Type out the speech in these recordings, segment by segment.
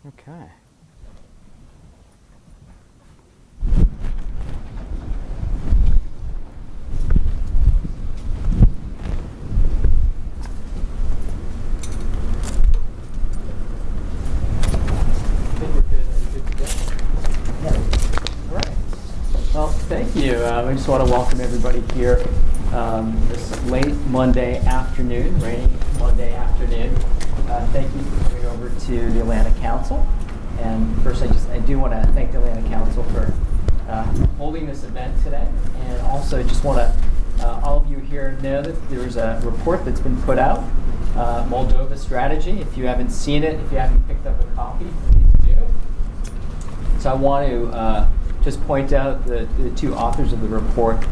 Okay. Well, thank you. I just want to welcome everybody here this late Monday afternoon, rainy Monday afternoon. Thank you for coming over to the Atlantic Council. And first, I do want to thank the Atlantic Council for holding this event today. And also, just want to all of you here know that there's a report that's been put out, Moldova Strategy. If you haven't seen it, if you haven't picked up a copy, please do. So I want to just point out the two authors of the report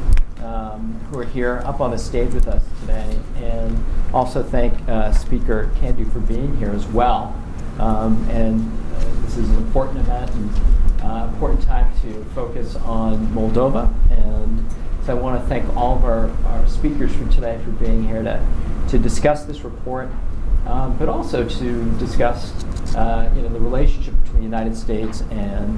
who are here up on the stage with us today, and also thank Speaker Candu for being here as well. This is an important event and important time to focus on Moldova, and so I want to thank all of our speakers for today for being here to discuss this report, but also to discuss the relationship between the United States and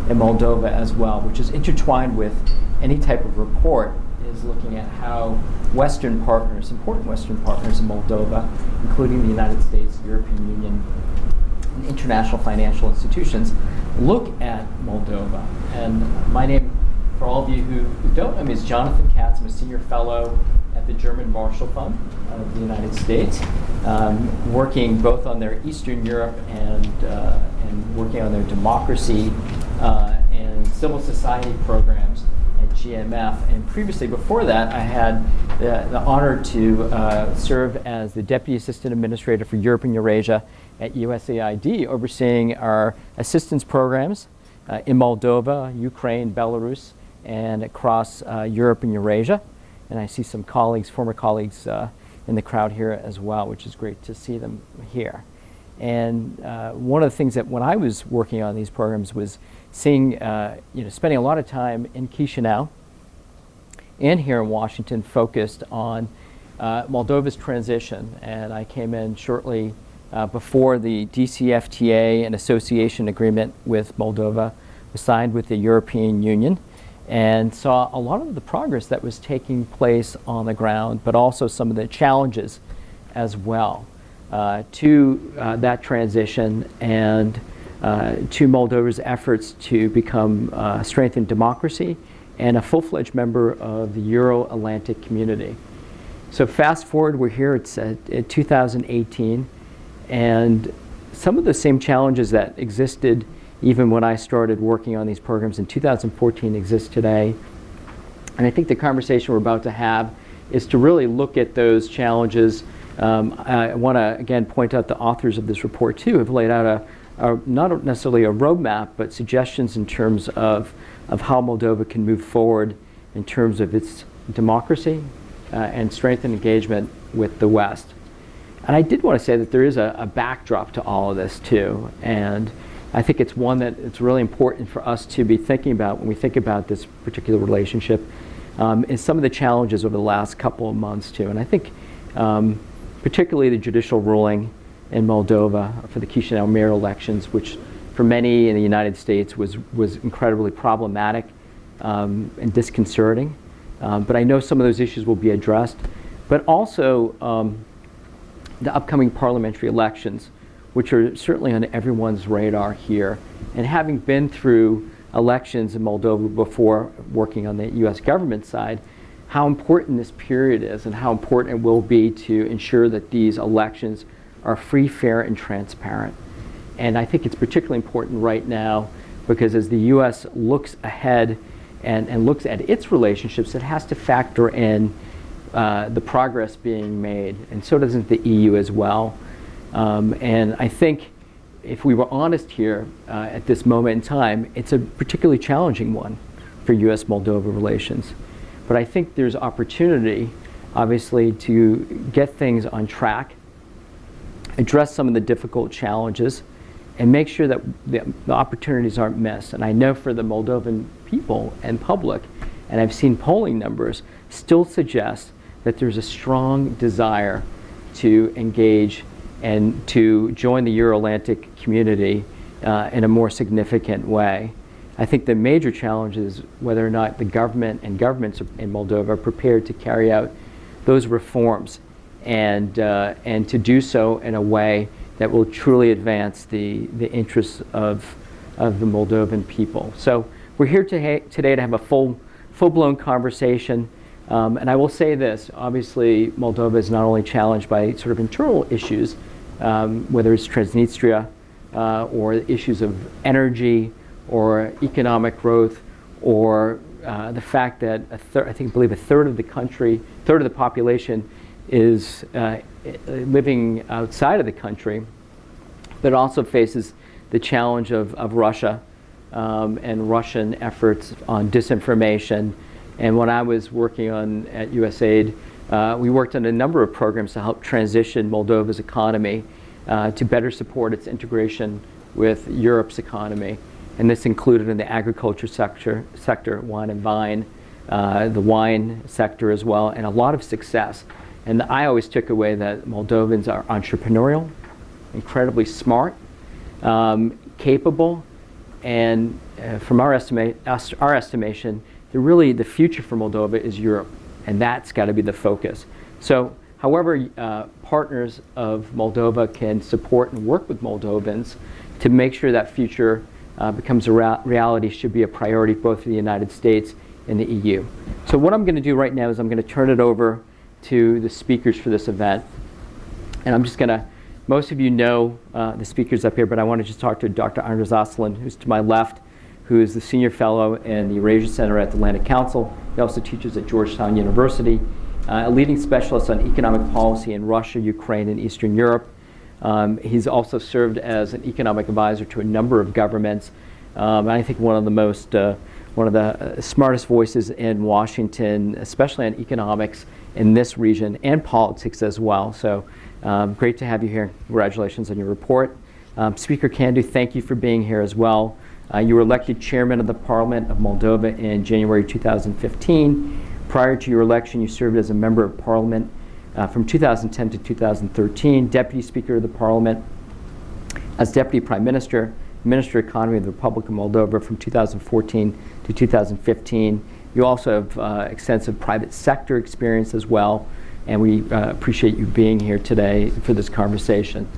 Moldova as well, which is intertwined with any type of report, is looking at how Western partners, important Western partners in Moldova, including the United States, the European Union, and international financial institutions, look at Moldova. And my name, for all of you who don't know me, is Jonathan Katz. I'm a senior fellow at the German Marshall Fund of the United States, working both on their Eastern Europe and working on their democracy and civil society programs at GMF. And previously, before that, I had the honor to serve as the Deputy Assistant Administrator for Europe and Eurasia at USAID, overseeing our assistance programs in Moldova, Ukraine, Belarus, and across Europe and Eurasia. And I see some colleagues, former colleagues in the crowd here as well, which is great to see them here. And one of the things that when I was working on these programs was seeing, spending a lot of time in Chisinau and here in Washington focused on Moldova's transition. And I came in shortly before the DCFTA and association agreement with Moldova was signed with the European Union, and saw a lot of the progress that was taking place on the ground, but also some of the challenges as well to that transition and to Moldova's efforts to become strengthened democracy and a full-fledged member of the Euro-Atlantic community. So fast forward, we're here, it's 2018, and some of the same challenges that existed even when I started working on these programs in 2014 exist today. And I think the conversation we're about to have is to really look at those challenges. I want to again point out the authors of this report too have laid out not necessarily a roadmap, but suggestions in terms of how Moldova can move forward in terms of its democracy and strengthen engagement with the West. And I did want to say that there is a backdrop to all of this too, and I think it's one that it's really important for us to be thinking about when we think about this particular relationship, is some of the challenges over the last couple of months too. And I think particularly the judicial ruling in Moldova for the Chisinau mayoral elections, which for many in the United States was incredibly problematic and disconcerting. But I know some of those issues will be addressed. But also the upcoming parliamentary elections, which are certainly on everyone's radar here. And having been through elections in Moldova before working on the US government side, how important this period is and how important it will be to ensure that these elections are free, fair, and transparent. And I think it's particularly important right now because as the US looks ahead and looks at its relationships, it has to factor in the progress being made, and so doesn't the EU as well. And I think if we were honest here at this moment in time, it's a particularly challenging one for US-Moldova relations. But I think there's opportunity, obviously, to get things on track, address some of the difficult challenges, and make sure that the opportunities aren't missed. And I know for the Moldovan people and public, and I've seen polling numbers, still suggest that there's a strong desire to engage and to join the Euro-Atlantic community in a more significant way. I think the major challenge is whether or not the government and governments in Moldova are prepared to carry out those reforms and to do so in a way that will truly advance the interests of the Moldovan people. So we're here today to have a full-blown conversation. And I will say this, obviously Moldova is not only challenged by sort of internal issues, whether it's Transnistria or issues of energy or economic growth, or the fact that I believe a third of the country, third of the population is living outside of the country, but it also faces the challenge of Russia and Russian efforts on disinformation. And when I was working at USAID, we worked on a number of programs to help transition Moldova's economy to better support its integration with Europe's economy. And this included in the agriculture sector, wine and vine, the wine sector as well, and a lot of success. And I always took away that Moldovans are entrepreneurial, incredibly smart, capable, and from our estimation, the future for Moldova is Europe, and that's got to be the focus. So, however, partners of Moldova can support and work with Moldovans to make sure that future becomes a reality should be a priority both for the United States and the EU. So what I'm going to do right now is I'm going to turn it over to the speakers for this event. And I'm just going to, most of you know the speakers up here, but I want to just talk to Dr. Andrian, who's to my left, who is the Senior Fellow in the Eurasia Center at the Atlantic Council. He also teaches at Georgetown University, a leading specialist on economic policy in Russia, Ukraine, and Eastern Europe. He's also served as an economic advisor to a number of governments. I think one of the smartest voices in Washington, especially on economics in this region and politics as well. So great to have you here. Congratulations on your report. Speaker Candu, thank you for being here as well. You were elected chairman of the Parliament of Moldova in January 2015. Prior to your election, you served as a member of Parliament from 2010 to 2013, Deputy Speaker of the Parliament, as Deputy Prime Minister, Minister of Economy of the Republic of Moldova from 2014 to 2015. You also have extensive private sector experience as well, and we appreciate you being here today for this conversation.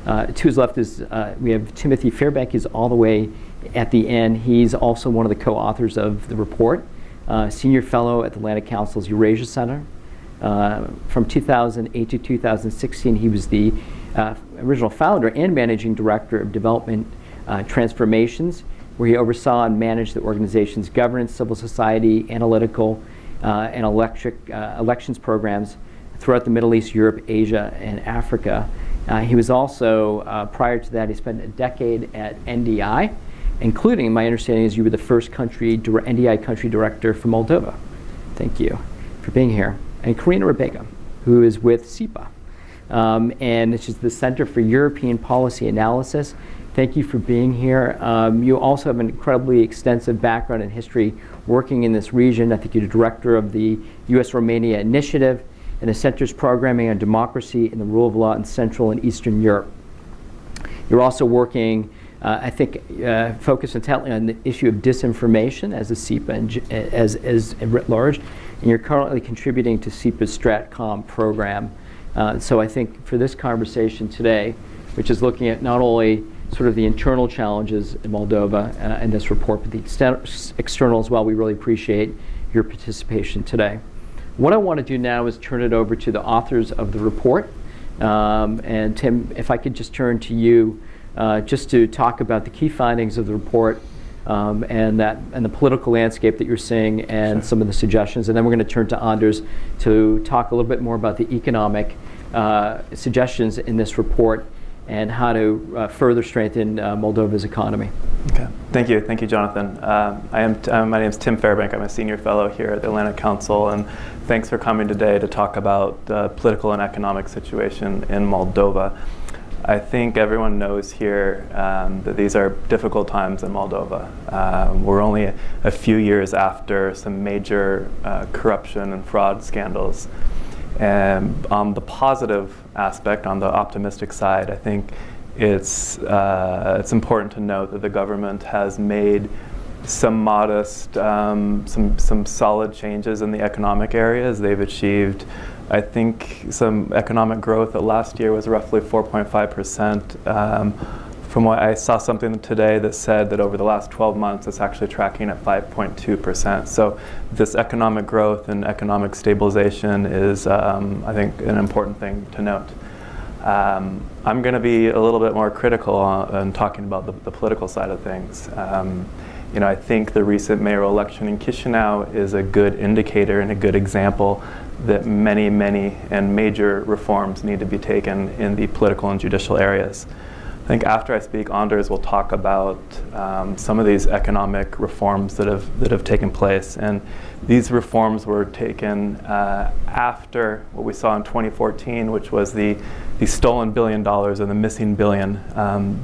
To his left is we have Timothy Fairbank. He's all the way at the end. He's also one of the co-authors of the report, Senior Fellow at the Atlantic Council's Eurasia Center. From 2008 to 2016, he was the original founder and managing director of Development Transformations, where he oversaw and managed the organization's governance, civil society, analytical, and elections programs throughout the Middle East, Europe, Asia, and Africa. He was also, prior to that, he spent a decade at NDI, including, my understanding is you were the first NDI country director for Moldova. Thank you for being here. And Karina Rebecca, who is with SIPA, and this is the Center for European Policy Analysis. Thank you for being here. You also have an incredibly extensive background and history working in this region. I think you're the director of the U.S.-Romania Initiative and the Center's Programming on Democracy and the Rule of Law in Central and Eastern Europe. You're also working, I think, focused intently on the issue of disinformation as a SIPA and as writ large. And you're currently contributing to SIPA's StratCom program. So I think for this conversation today, which is looking at not only sort of the internal challenges in Moldova in this report, but the external as well, we really appreciate your participation today. What I want to do now is turn it over to the authors of the report. And Tim, if I could just turn to you just to talk about the key findings of the report, and the political landscape that you're seeing and sure. Some of the suggestions. And then we're going to turn to Anders to talk a little bit more about the economic suggestions in this report and how to further strengthen Moldova's economy. Okay. Thank you, Jonathan. My name is Tim Fairbank. I'm a senior fellow here at the Atlantic Council, and thanks for coming today to talk about the political and economic situation in Moldova. I think everyone knows here that these are difficult times in Moldova. We're only a few years after some major corruption and fraud scandals. And on the positive aspect, on the optimistic side, I think it's important to note that the government has made some modest, some solid changes in the economic areas. They've achieved, I think, some economic growth that last year was roughly 4.5%. From what I saw something today that said that over the last 12 months, it's actually tracking at 5.2%. So this economic growth and economic stabilization is, I think, an important thing to note. I'm going to be a little bit more critical on talking about the political side of things. I think the recent mayoral election in Chisinau is a good indicator and a good example that many and major reforms need to be taken in the political and judicial areas. I think after I speak, Anders will talk about some of these economic reforms that have taken place, and these reforms were taken after what we saw in 2014, which was the stolen $1 billion and the missing $1 billion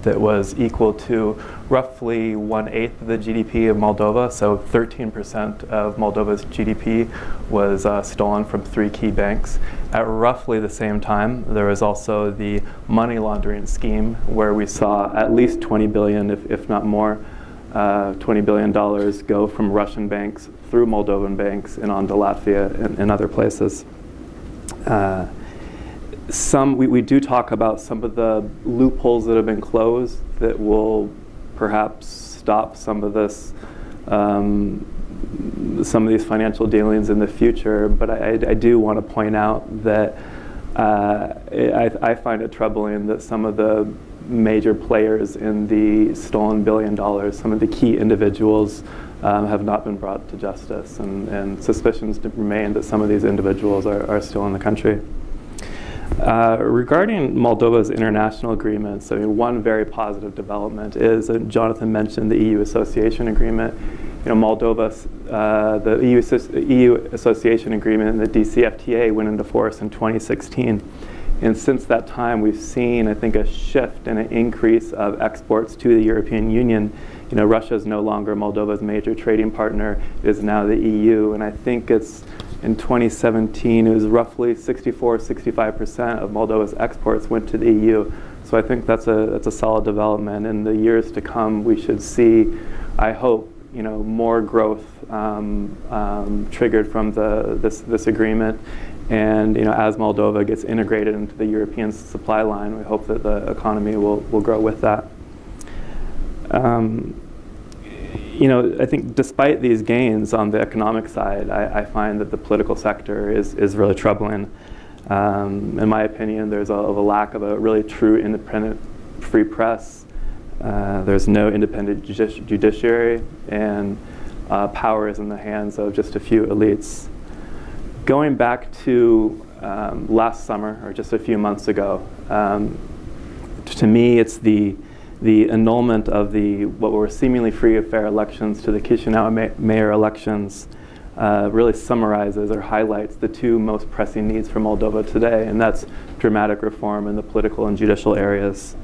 that was equal to roughly 1/8 of the GDP of Moldova. So 13% of Moldova's GDP was stolen from 3 key banks. At roughly the same time, there was also the money laundering scheme, where we saw at least $20 billion, if not more, $20 billion go from Russian banks through Moldovan banks and on to Latvia and other places. We do talk about some of the loopholes that have been closed that will perhaps stop some of this, some of these financial dealings in the future. But I do want to point out that I find it troubling that some of the major players in the stolen $1 billion, some of the key individuals, have not been brought to justice, and suspicions remain that some of these individuals are still in the country. Regarding Moldova's international agreements, one very positive development is, Jonathan mentioned the EU Association Agreement. Moldova's, the EU Association Agreement and the DCFTA went into force in 2016. And since that time, we've seen, I think, a shift and an increase of exports to the European Union. Russia is no longer Moldova's major trading partner. It is now the EU. And I think it's in 2017, it was roughly 65% of Moldova's exports went to the EU. So I think that's a solid development. In the years to come, we should see, I hope, more growth triggered from this agreement. And as Moldova gets integrated into the European supply line, we hope that the economy will grow with that. I think despite these gains on the economic side, I find that the political sector is really troubling. In my opinion, there's a lack of a really true independent free press. There's no independent judiciary, and power is in the hands of just a few elites. Going back to last summer, or just a few months ago, to me it's the annulment of what were seemingly free and fair elections to the Chisinau mayor elections really summarizes or highlights the 2 most pressing needs for Moldova today, and that's dramatic reform in the political and judicial areas.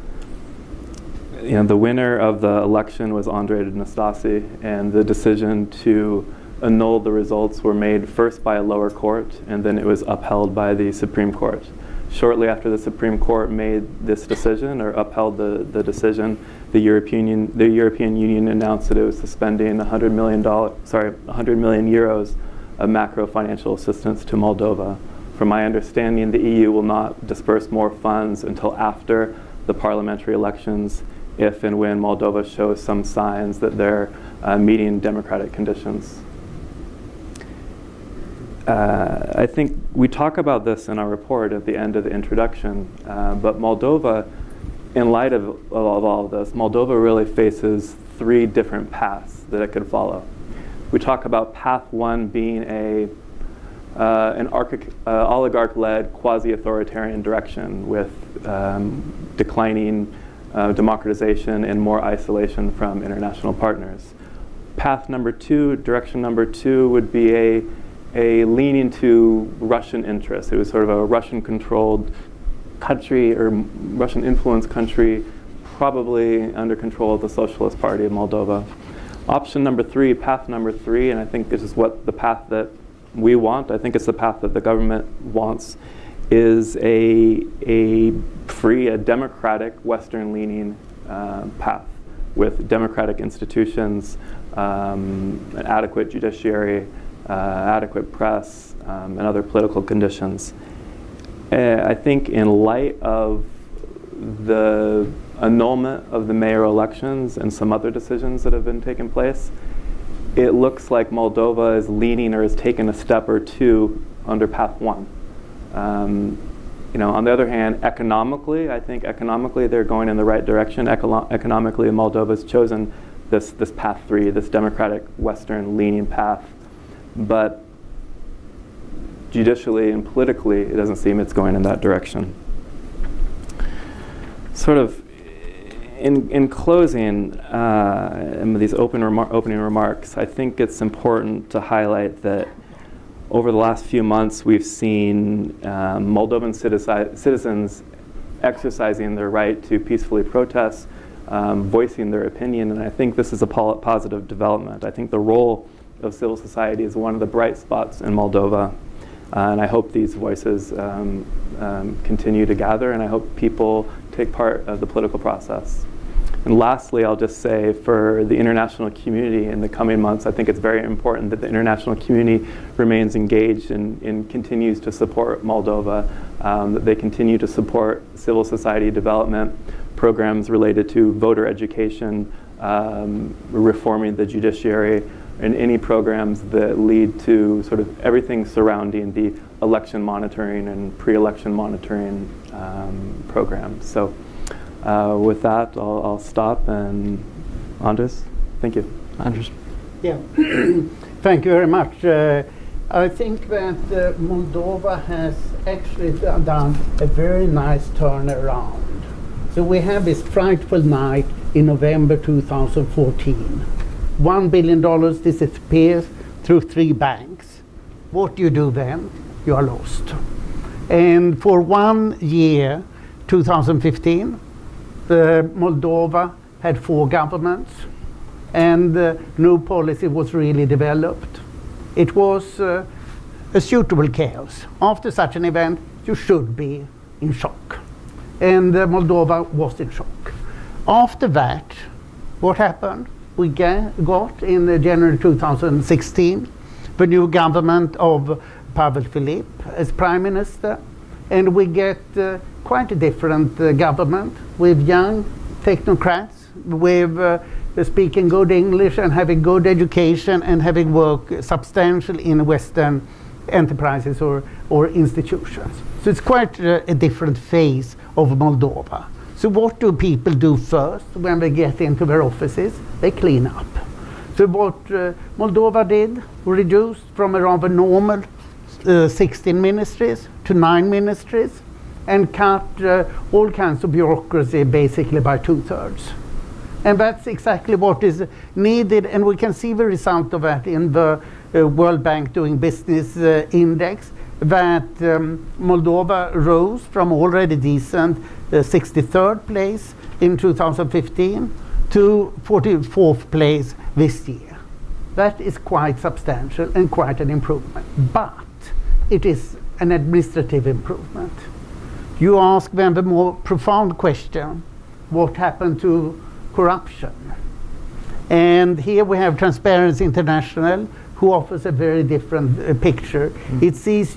The winner of the election was Andrian, and the decision to annul the results were made first by a lower court, and then it was upheld by the Supreme Court. Shortly after the Supreme Court made this decision, or upheld the decision, the European Union announced that it was suspending 100 million euros of macro financial assistance to Moldova. From my understanding, the EU will not disperse more funds until after the parliamentary elections, if and when Moldova shows some signs that they're meeting democratic conditions. I think we talk about this in our report at the end of the introduction, but Moldova, in light of all of this, Moldova really faces 3 different paths that it could follow. We talk about path 1 being an oligarch-led quasi-authoritarian direction with declining democratization and more isolation from international partners. Path number 2, direction number 2, would be a leaning to Russian interests. It was sort of a Russian-controlled country, or Russian-influenced country, probably under control of the Socialist Party of Moldova. Option number 3, path number 3, and I think this is what the path that we want, I think it's the path that the government wants, is a free, a democratic, Western-leaning path with democratic institutions, an adequate judiciary, adequate press, and other political conditions. I think in light of the annulment of the mayoral elections and some other decisions that have been taking place, it looks like Moldova is leaning or has taken a step or two under path one. You know, on the other hand, economically, I think economically they're going in the right direction. Economically, Moldova's chosen this path three, this democratic Western leaning path. But judicially and politically, it doesn't seem it's going in that direction. Sort of in closing, these opening remarks, I think it's important to highlight that over the last few months, we've seen Moldovan citizens exercising their right to peacefully protest, voicing their opinion, and I think this is a positive development. I think the role of civil society is one of the bright spots in Moldova, and I hope these voices continue to gather, and I hope people take part of the political process. And lastly, I'll just say for the international community in the coming months, I think it's very important that the international community remains engaged and continues to support Moldova, that they continue to support civil society development programs related to voter education, reforming the judiciary, and any programs that lead to sort of everything surrounding the election monitoring and pre-election monitoring programs. So. With that, I'll stop, and Andres, thank you. Andres. Yeah, thank you very much. I think that Moldova has actually done a very nice turnaround. So we have this frightful night in November 2014. $1 billion disappears through 3 banks. What do you do then? You are lost. And for 1 year, 2015, Moldova had 4 governments, and no policy was really developed. It was a suitable chaos. After such an event, you should be in shock. And Moldova was in shock. After that, what happened? We got in January 2016 the new government of Pavel Filip as prime minister, and we get quite a different government with young technocrats, with speaking good English and having good education and having worked substantially in Western enterprises or institutions. So it's quite a different phase of Moldova. So what do people do first when they get into their offices? They clean up. So what Moldova did, reduced from a rather normal 16 ministries to 9 ministries, and cut all kinds of bureaucracy basically by 2/3. And that's exactly what is needed, and we can see the result of that in the World Bank Doing Business Index, that Moldova rose from already decent 63rd place in 2015 to 44th place this year. That is quite substantial and quite an improvement, but it is an administrative improvement. You ask then the more profound question, what happened to corruption? And here we have Transparency International, who offers a very different picture. It sees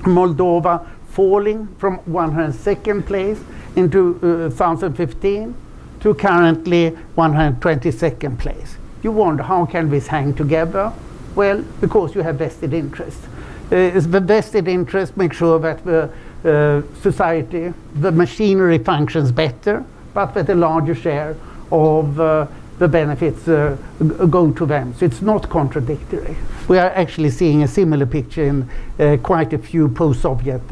Moldova falling from 102nd place in 2015 to currently 122nd place. You wonder, how can this hang together? Well, because you have vested interest. The vested interest makes sure that the society, the machinery functions better, but that a larger share of the benefits go to them. So it's not contradictory. We are actually seeing a similar picture in quite a few post-Soviet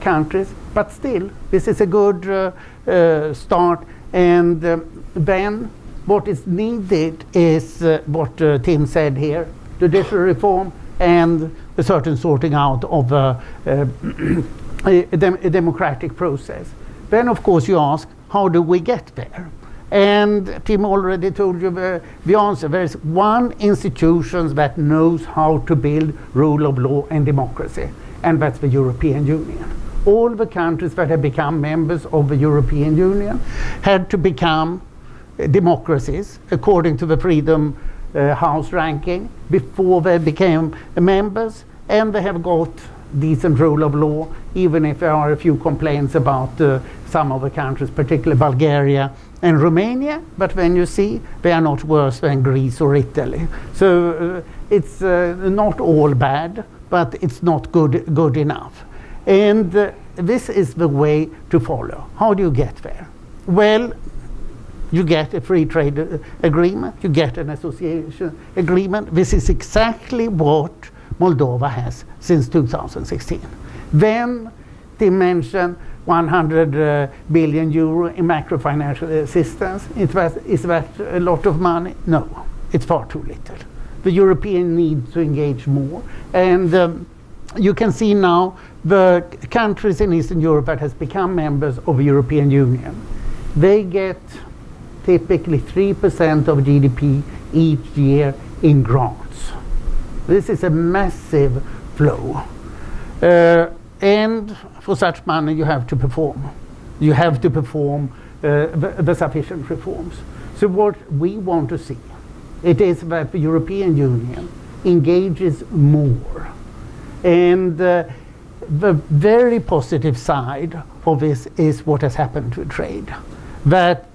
countries, but still, this is a good start. And then what is needed is what Tim said here, judicial reform and a certain sorting out of a democratic process. Then, of course, you ask, how do we get there? And Tim already told you the answer. There is one institution that knows how to build rule of law and democracy, and that's the European Union. All the countries that have become members of the European Union had to become democracies according to the Freedom House ranking before they became members, and they have got decent rule of law, even if there are a few complaints about some of the countries, particularly Bulgaria and Romania, but when you see, they are not worse than Greece or Italy. So it's not all bad, but it's not good enough. And this is the way to follow. How do you get there? Well, you get a free trade agreement, you get an association agreement. This is exactly what Moldova has since 2016. Then they mentioned 100 billion euro in macro-financial assistance. Is that a lot of money? No, it's far too little. The European needs to engage more. And you can see now the countries in Eastern Europe that has become members of the European Union, they get typically 3% of GDP each year in grants. This is a massive flow. And for such money you have to perform. You have to perform the sufficient reforms. So what we want to see, it is that the European Union engages more. And the very positive side of this is what has happened to trade. That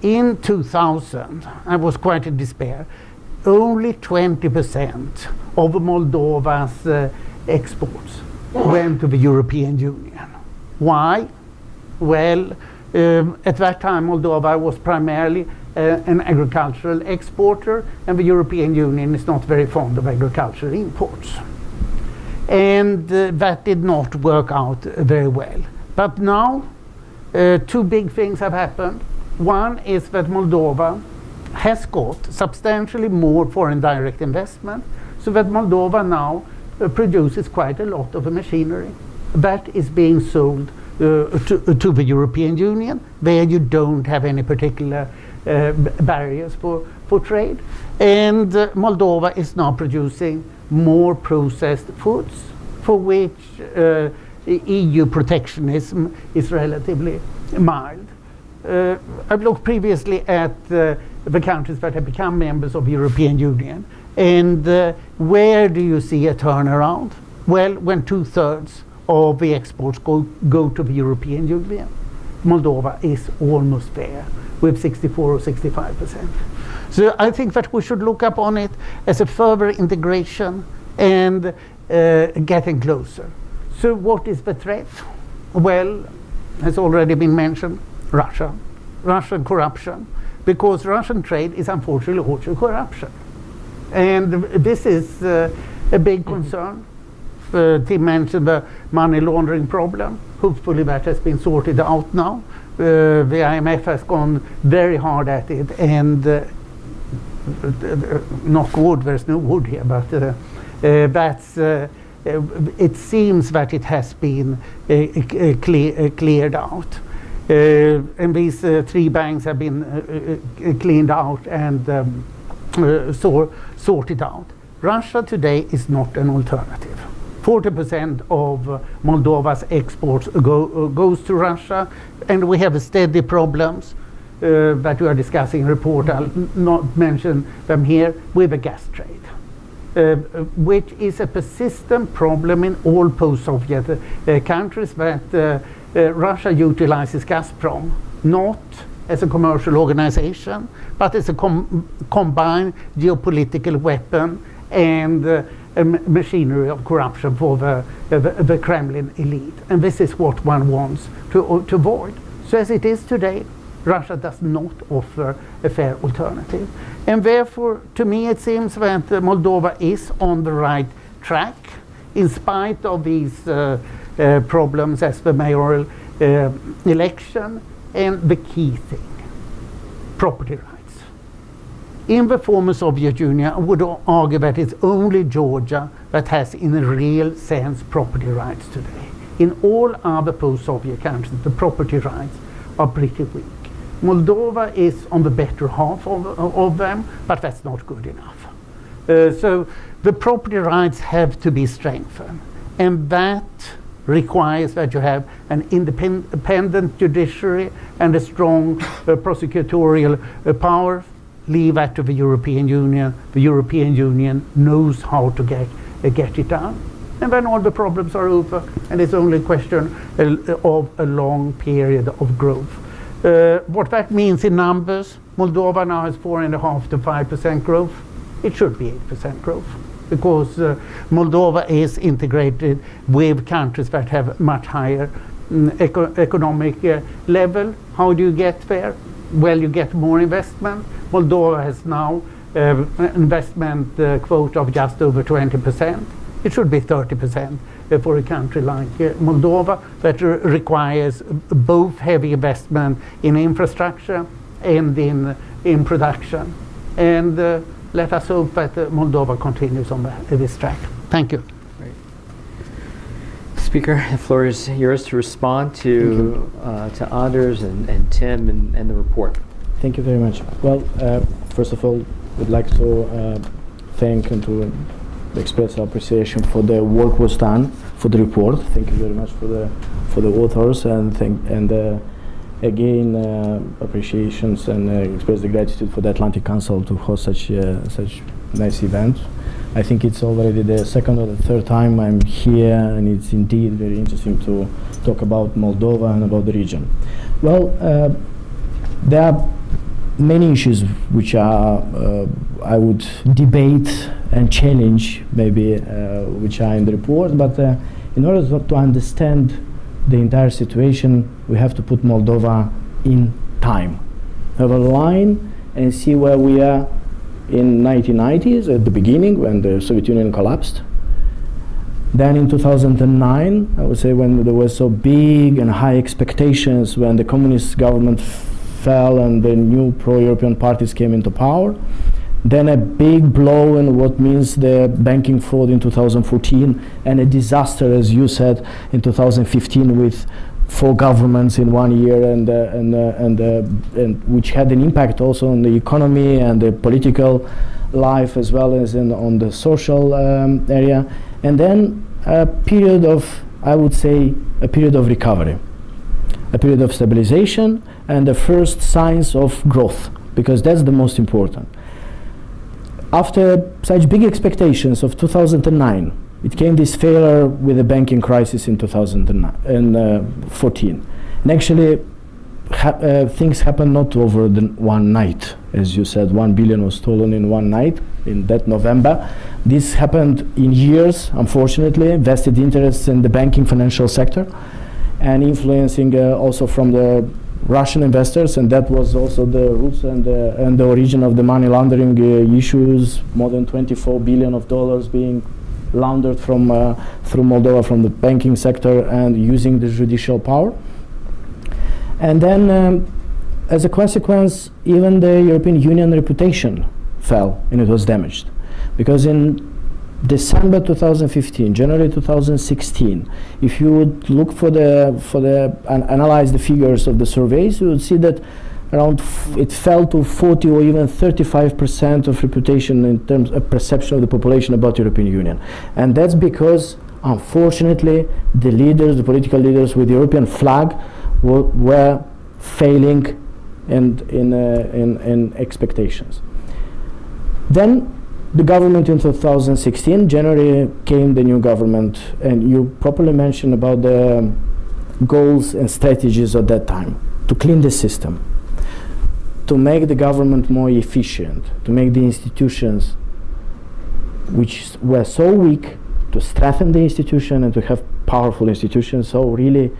in 2000, I was quite in despair, only 20% of Moldova's exports went to the European Union. Why? Well, at that time Moldova was primarily an agricultural exporter, and the European Union is not very fond of agricultural imports. And that did not work out very well. But now, two big things have happened. One is that Moldova has got substantially more foreign direct investment, so that Moldova now produces quite a lot of machinery that is being sold to the European Union, where you don't have any particular barriers for trade. And Moldova is now producing more processed foods, for which EU protectionism is relatively mild. I've looked previously at the countries that have become members of the European Union, and where do you see a turnaround? Well, when 2/3 of the exports go to the European Union. Moldova is almost there with 64 or 65%. So I think that we should look upon it as a further integration and getting closer. So what is the threat? Well, has already been mentioned, Russia, Russian corruption, because Russian trade is unfortunately also corruption. And this is a big concern. Tim mentioned the money laundering problem. Hopefully that has been sorted out now. The IMF has gone very hard at it, and knock wood, there's no wood here, but it seems that it has been cleared out. And these three banks have been cleaned out and sorted out. Russia today is not an alternative. 40% of Moldova's exports goes to Russia, and we have steady problems that we are discussing in the report. I'll not mention them here, with the gas trade, which is a persistent problem in all post-Soviet countries, that Russia utilizes Gazprom not as a commercial organization, but as a combined geopolitical weapon and machinery of corruption for the Kremlin elite. And this is what one wants to avoid. So as it is today, Russia does not offer a fair alternative. And therefore, to me, it seems that Moldova is on the right track, in spite of these problems as the mayoral election. And the key thing, property rights. In the former Soviet Union, I would argue that it's only Georgia that has, in a real sense, property rights today. In all other post-Soviet countries, the property rights are pretty weak. Moldova is on the better half of them, but that's not good enough. So the property rights have to be strengthened. And that requires that you have an independent judiciary and a strong prosecutorial power. Leave that to the European Union. The European Union knows how to get it done. And then all the problems are over, and it's only a question of a long period of growth. What that means in numbers, Moldova now has 4.5% to 5% growth. It should be 8% growth, because Moldova is integrated with countries that have much higher economic level. How do you get there? Well, you get more investment. Moldova has now an investment quota of just over 20%. It should be 30% for a country like Moldova, that requires both heavy investment in infrastructure and in production. And let us hope that Moldova continues on this track. Thank you. Great. Speaker, the floor is yours to respond to Anders and Tim and the report. Thank you very much. Well, first of all, we'd like to thank and to express our appreciation for the work was done for the report. Thank you very much for the authors, and again appreciations and express the gratitude for the Atlantic Council to host such nice event. I think it's already the second or the third time I'm here, and it's indeed very interesting to talk about Moldova and about the region. Well, there are many issues which are I would debate and challenge, maybe, which are in the report, but in order to understand the entire situation, we have to put Moldova in time. Have a line and see where we are in 1990s, at the beginning, when the Soviet Union collapsed. Then in 2009, I would say, when there were so big and high expectations, when the communist government fell and the new pro-European parties came into power. Then a big blow in what means the banking fraud in 2014, and a disaster, as you said, in 2015 with 4 governments in 1 year, and which had an impact also on the economy and the political life, as well as on the social area. And then a period of, I would say, a period of recovery, a period of stabilization, and the first signs of growth, because that's the most important. After such big expectations of 2009, it came this failure with the banking crisis in 2014. And actually, things happened not over one night. As you said, 1 billion was stolen in one night, in that November. This happened in years, unfortunately, vested interests in the banking financial sector, and influencing also from the Russian investors, and that was also the roots and the origin of the money laundering issues. More than $24 billion being laundered from through Moldova from the banking sector and using the judicial power. And then, as a consequence, even the European Union reputation fell and it was damaged, because in December 2015, January 2016, if you would look and analyze the figures of the surveys, you would see that it fell to 40 or even 35% of reputation in terms of perception of the population about European Union. And that's because, unfortunately, the political leaders with the European flag were failing in expectations. Then the government in 2016, January, came the new government, and you properly mentioned about the goals and strategies at that time: to clean the system, to make the government more efficient, to make the institutions, which were so weak, to strengthen the institution and to have powerful institutions, so really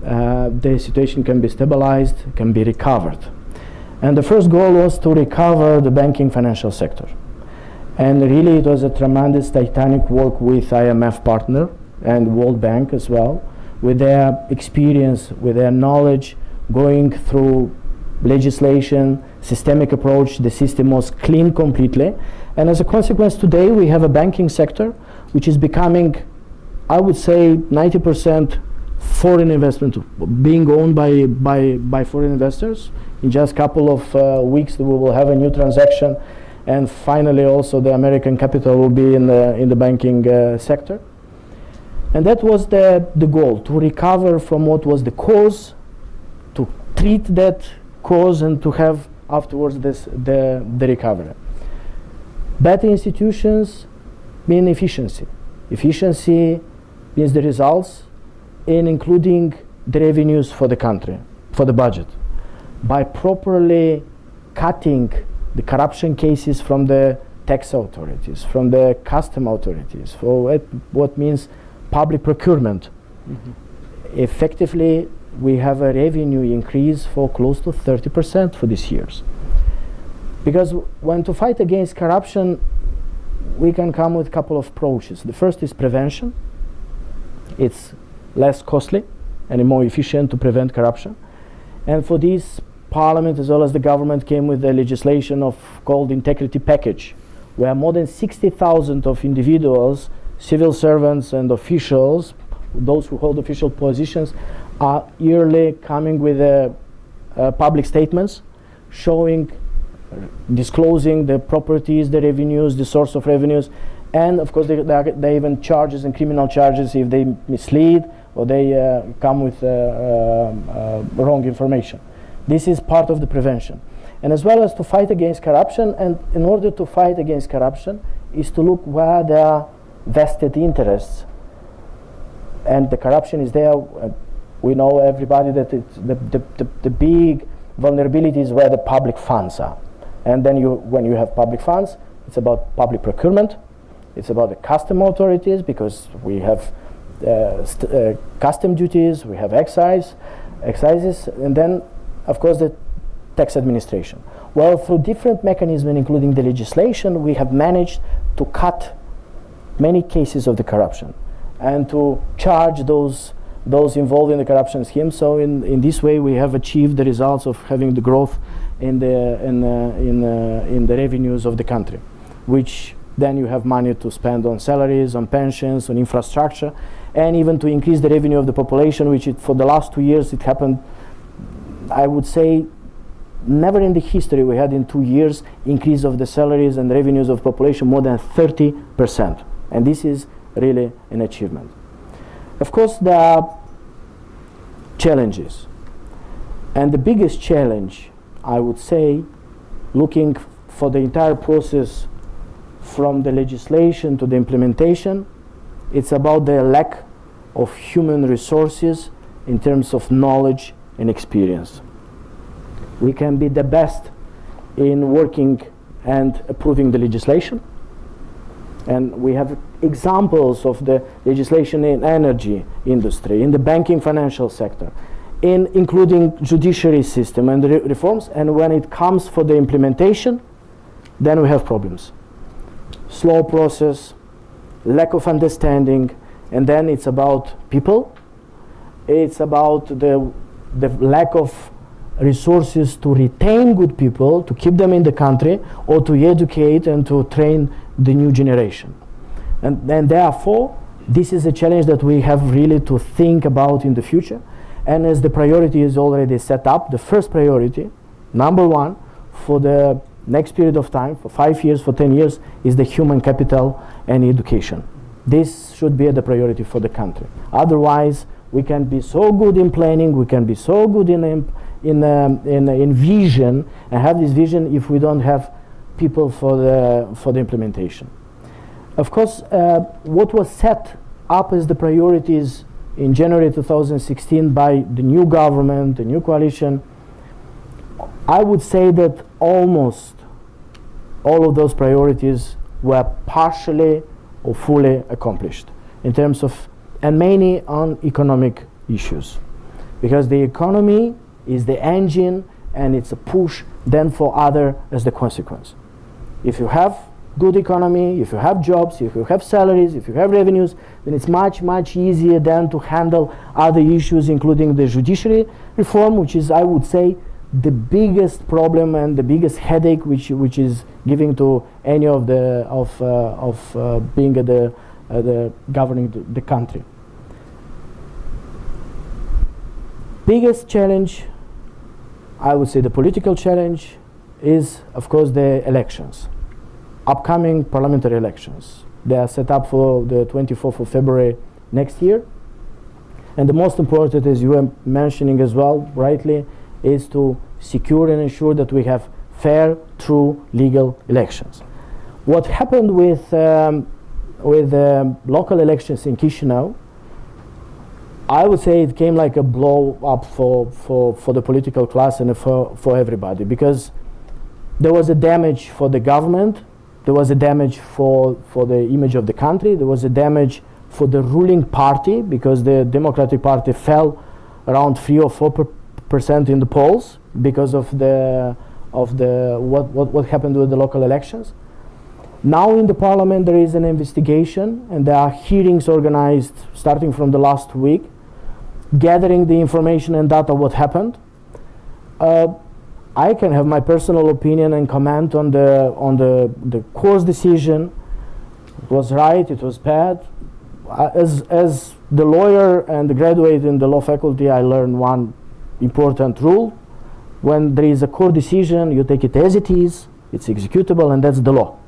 the situation can be stabilized, can be recovered. And the first goal was to recover the banking financial sector. And really it was a tremendous titanic work with IMF partner and World Bank as well, with their experience, with their knowledge, going through legislation, systemic approach. The system was cleaned completely. And as a consequence, today we have a banking sector which is becoming, I would say, 90% foreign investment, being owned by foreign investors. In just a couple of weeks, we will have a new transaction, and finally also the American capital will be in the banking sector. And that was the goal, to recover from what was the cause, to treat that cause, and to have afterwards the recovery. Better institutions mean efficiency. Efficiency means the results in including the revenues for the country, for the budget. By properly cutting the corruption cases from the tax authorities, from the custom authorities, for what means public procurement. Effectively, we have a revenue increase for close to 30% for these years. Because when to fight against corruption, we can come with a couple of approaches. The first is prevention. It's less costly and more efficient to prevent corruption. And for this, Parliament as well as the government came with a legislation called Integrity Package, where more than 60,000 of individuals, civil servants and officials, those who hold official positions, are yearly coming with public statements showing, disclosing the properties, the revenues, the source of revenues, and of course they even charges and criminal charges if they mislead or they come with wrong information. This is part of the prevention. And as well as to fight against corruption, and in order to fight against corruption is to look where there are vested interests. And the corruption is there. We know everybody that it's the big vulnerabilities where the public funds are. And then when you have public funds, it's about public procurement, it's about the custom authorities, because we have custom duties, we have excises, and then of course the tax administration. Well, through different mechanisms, including the legislation, we have managed to cut many cases of the corruption and to charge those involved in the corruption scheme. So in this way, we have achieved the results of having the growth in the revenues of the country, which then you have money to spend on salaries, on pensions, on infrastructure, and even to increase the revenue of the population, which for the last 2 years it happened, I would say, never in the history we had in 2 years increase of the salaries and revenues of population more than 30%. And this is really an achievement. Of course, there are challenges. And the biggest challenge, I would say, looking for the entire process from the legislation to the implementation, it's about the lack of human resources in terms of knowledge and experience. We can be the best in working and approving the legislation. And we have examples of the legislation in energy industry, in the banking financial sector, including judiciary system and reforms. And when it comes for the implementation, then we have problems. Slow process, lack of understanding, and then it's about people. It's about the lack of resources to retain good people, to keep them in the country, or to educate and to train the new generation. And therefore, this is a challenge that we have really to think about in the future. And as the priority is already set up, the first priority, number one, for the next period of time, for 5 years, for 10 years, is the human capital and education. This should be the priority for the country. Otherwise, we can be so good in planning, we can be so good in vision, and have this vision if we don't have people for the implementation. Of course, what was set up as the priorities in January 2016 by the new government, the new coalition, I would say that almost all of those priorities were partially or fully accomplished in terms of, and mainly on economic issues, because the economy is the engine and it's a push then for other as the consequence. If you have good economy, if you have jobs, if you have salaries, if you have revenues, then it's much, much easier then to handle other issues, including the judiciary reform, which is, I would say, the biggest problem and the biggest headache which is giving to any of the being the governing the country. Biggest challenge, I would say, the political challenge is, of course, the elections. Upcoming parliamentary elections. They are set up for the 24th of February next year. And the most important, as you were mentioning as well, rightly, is to secure and ensure that we have fair, true, legal elections. What happened with local elections in Chisinau, I would say it came like a blow up for the political class and for everybody, because there was a damage for the government, there was a damage for the image of the country, there was a damage for the ruling party, because the Democratic Party fell around 3 or 4% in the polls because of what happened with the local elections. Now in the parliament there is an investigation, and there are hearings organized starting from the last week, gathering the information and data what happened. I can have my personal opinion and comment on the court's decision. It was right, it was bad. As the lawyer and the graduate in the law faculty, I learned one important rule. When there is a court decision, you take it as it is, it's executable, and that's the law.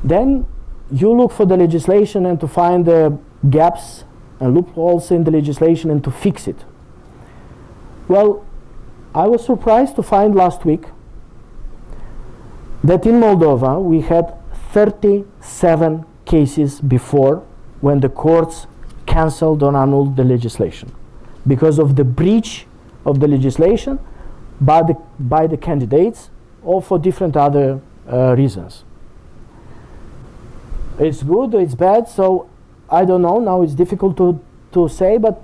Then you look for the legislation and to find the gaps and loopholes in the legislation and to fix it. Well, I was surprised to find last week that in Moldova we had 37 cases before when the courts cancelled or annulled the legislation because of the breach of the legislation by the candidates or for different other reasons. It's good or it's bad, so I don't know. Now it's difficult to say, but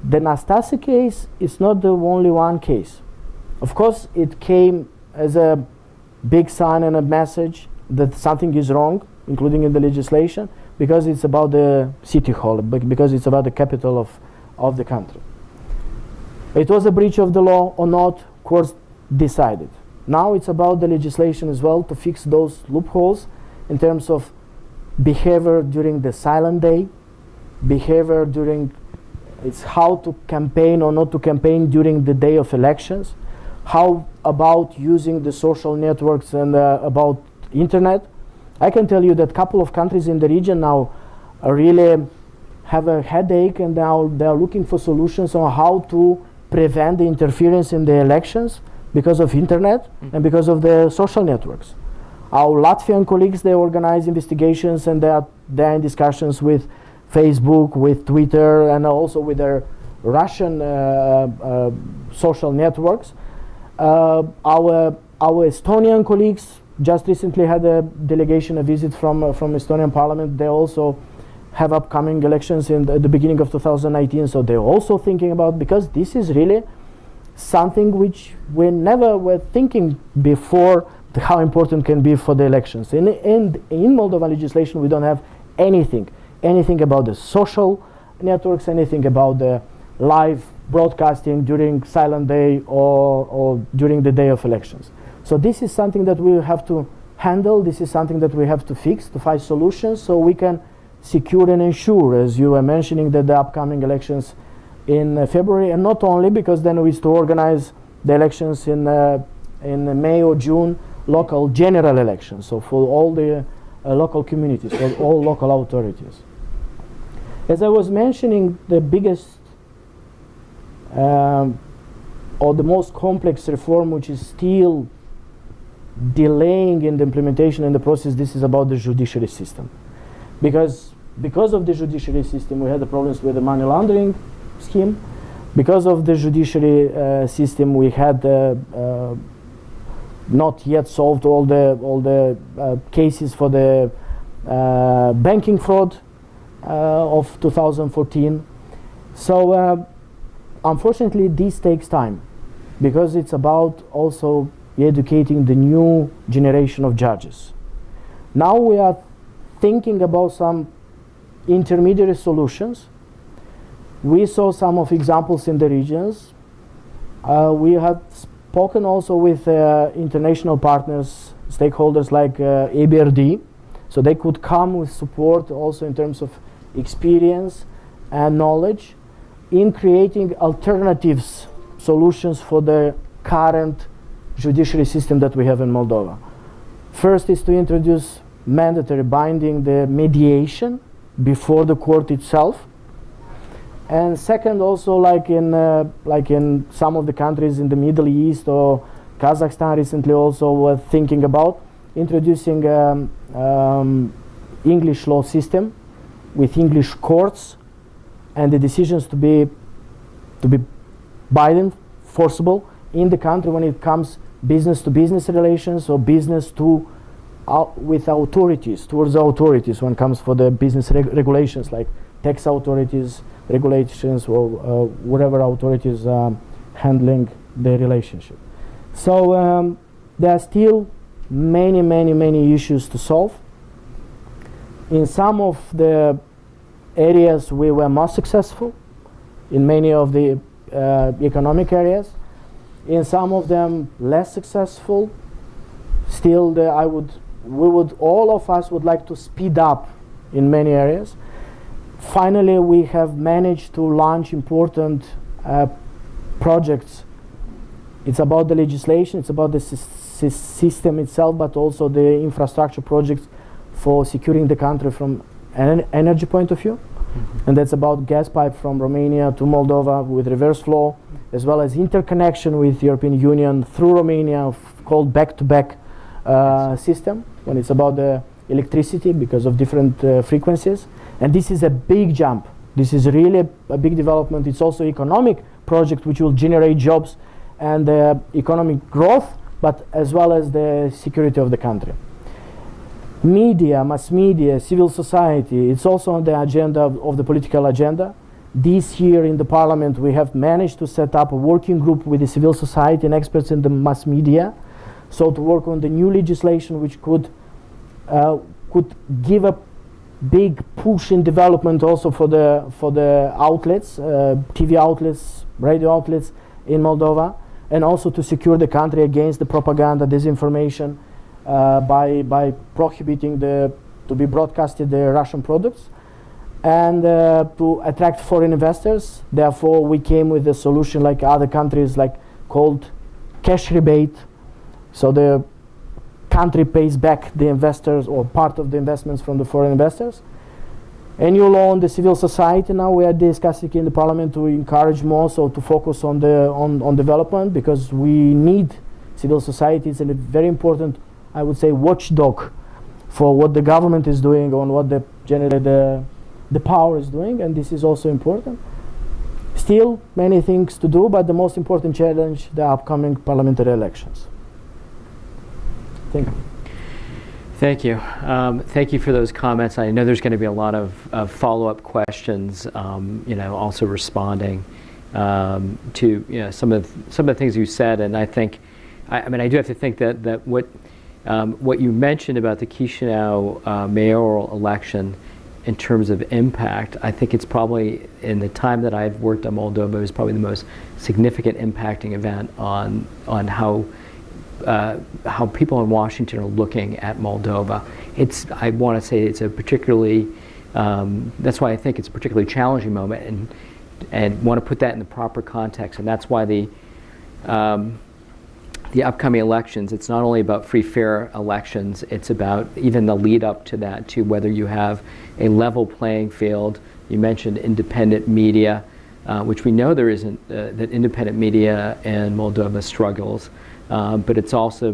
the Nastase case is not the only one case. Of course, it came as a big sign and a message that something is wrong, including in the legislation, because it's about the city hall, because it's about the capital of the country. It was a breach of the law or not, courts decided. Now it's about the legislation as well to fix those loopholes in terms of behavior during the silent day, behavior during, it's how to campaign or not to campaign during the day of elections, how about using the social networks and about internet. I can tell you that a couple of countries in the region now really have a headache, and now they are looking for solutions on how to prevent the interference in the elections because of internet and because of the social networks. Our Latvian colleagues, they organize investigations, and they're in discussions with Facebook, with Twitter, and also with their Russian social networks. Our Estonian colleagues just recently had a delegation, a visit from Estonian Parliament. They also have upcoming elections at the beginning of 2019, so they're also thinking about, because this is really something which we never were thinking before, how important can be for the elections. In Moldovan legislation, we don't have anything about the social networks, anything about the live broadcasting during silent day or during the day of elections. So this is something that we have to handle. This is something that we have to fix, to find solutions so we can secure and ensure, as you were mentioning, that the upcoming elections in February, and not only, because then we used to organize the elections in May or June, local general elections, so for all the local communities, for all local authorities. As I was mentioning, the biggest or the most complex reform which is still delaying in the implementation and the process, this is about the judiciary system. Because of the judiciary system, we had the problems with the money laundering scheme. Because of the judiciary system, we had not yet solved all the cases for the banking fraud of 2014. So unfortunately, this takes time, because it's about also educating the new generation of judges. Now we are thinking about some intermediate solutions. We saw some of examples in the regions. We have spoken also with international partners, stakeholders like EBRD, so they could come with support also in terms of experience and knowledge in creating alternatives, solutions for the current judiciary system that we have in Moldova. First is to introduce mandatory binding the mediation before the court itself. And second, also like in some of the countries in the Middle East or Kazakhstan recently also were thinking about introducing English law system with English courts and the decisions to be binding, forcible in the country when it comes business to business relations or business to with authorities, towards the authorities when it comes for the business regulations like tax authorities, regulations, or whatever authorities handling the relationship. So there are still many issues to solve. In some of the areas we were more successful, in many of the economic areas. In some of them less successful. Still, all of us would like to speed up in many areas. Finally, we have managed to launch important projects. It's about the legislation, it's about the system itself, but also the infrastructure projects for securing the country from an energy point of view. And that's about gas pipe from Romania to Moldova with reverse flow, as well as interconnection with the European Union through Romania, called back-to-back system, when it's about the electricity because of different frequencies. And this is a big jump. This is really a big development. It's also economic project which will generate jobs and economic growth, but as well as the security of the country. Media, mass media, civil society, it's also on the agenda of the political agenda. This year in the parliament we have managed to set up a working group with the civil society and experts in the mass media, so to work on the new legislation which could give a big push in development also for the outlets, TV outlets, radio outlets in Moldova, and also to secure the country against the propaganda, disinformation, by prohibiting to be broadcasted the Russian products, and to attract foreign investors. Therefore, we came with a solution like other countries, like called cash rebate. So the country pays back the investors or part of the investments from the foreign investors. A new law on the civil society. Now we are discussing in the parliament to encourage more, so to focus on development, because we need civil society. It's a very important, I would say, watchdog for what the government is doing, on what generally the power is doing, and this is also important. Still many things to do, but the most important challenge, the upcoming parliamentary elections. Thank you. Thank you. Thank you for those comments. I know there's going to be a lot of follow-up questions, also responding to some of the things you said, and I think, I do have to think that what you mentioned about the Chisinau mayoral election in terms of impact, I think it's probably, in the time that I've worked on Moldova, it was probably the most significant impacting event on how people in Washington are looking at Moldova. I want to say it's a particularly, that's why I think it's a particularly challenging moment, and want to put that in the proper context, and that's why the upcoming elections, it's not only about free, fair elections, it's about even the lead up to that, to whether you have a level playing field. You mentioned independent media, which we know there isn't, that independent media in Moldova struggles, but it's also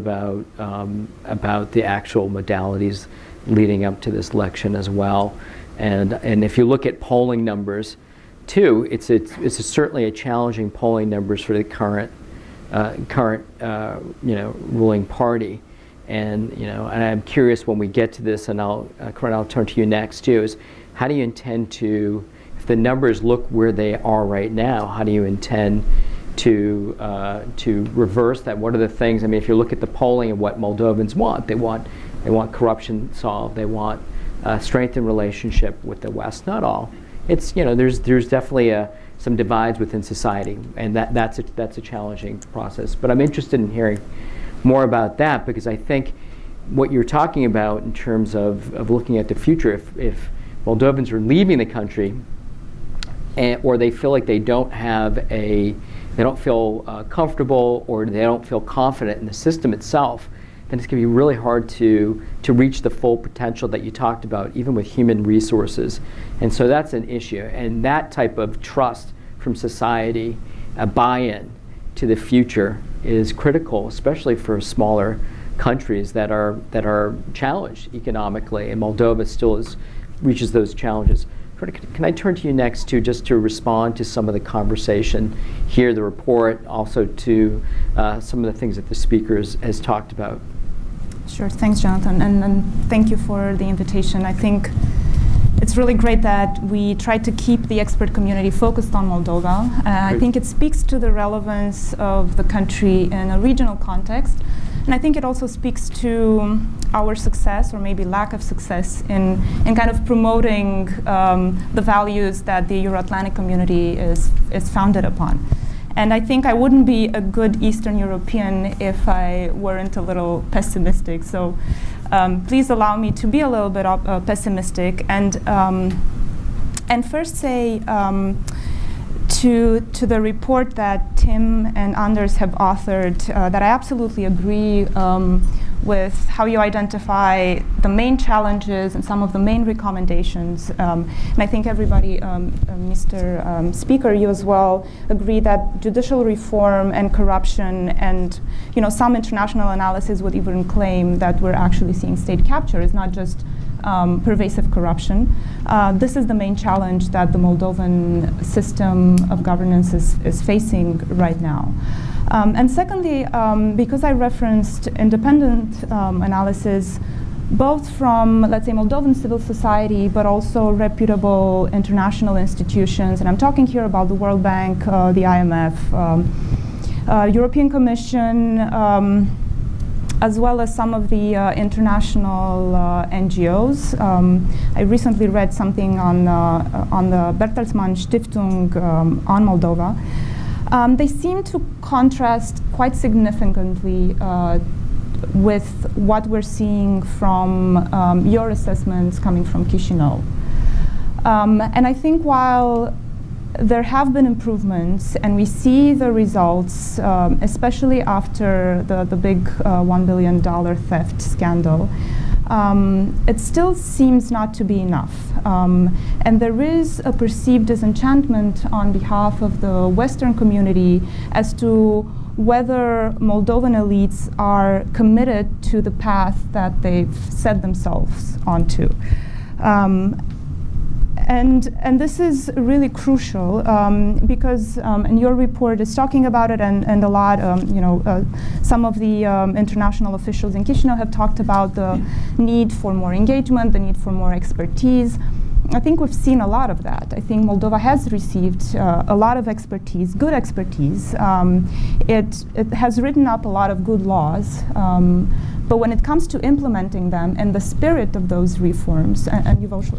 about the actual modalities leading up to this election as well. And if you look at polling numbers too, it's certainly a challenging polling numbers for the current ruling party, and I'm curious when we get to this, and Corinne, I'll turn to you next too, is how do you intend to, if the numbers look where they are right now, how do you intend to reverse that? What are the things? If you look at the polling of what Moldovans want, they want corruption solved, they want strengthened relationship with the West. Not all. It's there's definitely some divides within society, and that's a challenging process. But I'm interested in hearing more about that, because I think what you're talking about in terms of looking at the future, if Moldovans are leaving the country, or they feel like they don't feel comfortable, or they don't feel confident in the system itself, then it's going to be really hard to reach the full potential that you talked about, even with human resources. And so that's an issue. And that type of trust from society, a buy-in to the future, is critical, especially for smaller countries that are challenged economically. And Moldova still reaches those challenges. Can I turn to you next just to respond to some of the conversation here, the report, also to some of the things that the speaker has talked about? Sure, thanks, Jonathan, and thank you for the invitation. I think it's really great that we try to keep the expert community focused on Moldova. I think it speaks to the relevance of the country in a regional context. And I think it also speaks to our success, or maybe lack of success, in kind of promoting the values that the Euro-Atlantic community is founded upon. And I think I wouldn't be a good Eastern European if I weren't a little pessimistic. So please allow me to be a little bit pessimistic and first say to the report that Tim and Anders have authored, that I absolutely agree with how you identify the main challenges and some of the main recommendations. And I think everybody, Mr. Speaker, you as well, agree that judicial reform and corruption and some international analysis would even claim that we're actually seeing state capture. It's not just pervasive corruption. This is the main challenge that the Moldovan system of governance is facing right now. And secondly, because I referenced independent analysis, both from, let's say, Moldovan civil society, but also reputable international institutions, and I'm talking here about the World Bank, the IMF, European Commission, as well as some of the international NGOs. I recently read something on the Bertelsmann Stiftung on Moldova. They seem to contrast quite significantly with what we're seeing from your assessments coming from Chisinau. And I think while there have been improvements, and we see the results, especially after the big $1 billion theft scandal, it still seems not to be enough. And there is a perceived disenchantment on behalf of the Western community as to whether Moldovan elites are committed to the path that they've set themselves onto. And this is really crucial because, and your report is talking about it, and a lot, some of the international officials in Chisinau have talked about the need for more engagement, the need for more expertise. I think we've seen a lot of that. I think Moldova has received a lot of expertise, good expertise. It has written up a lot of good laws. But when it comes to implementing them and the spirit of those reforms, and you've also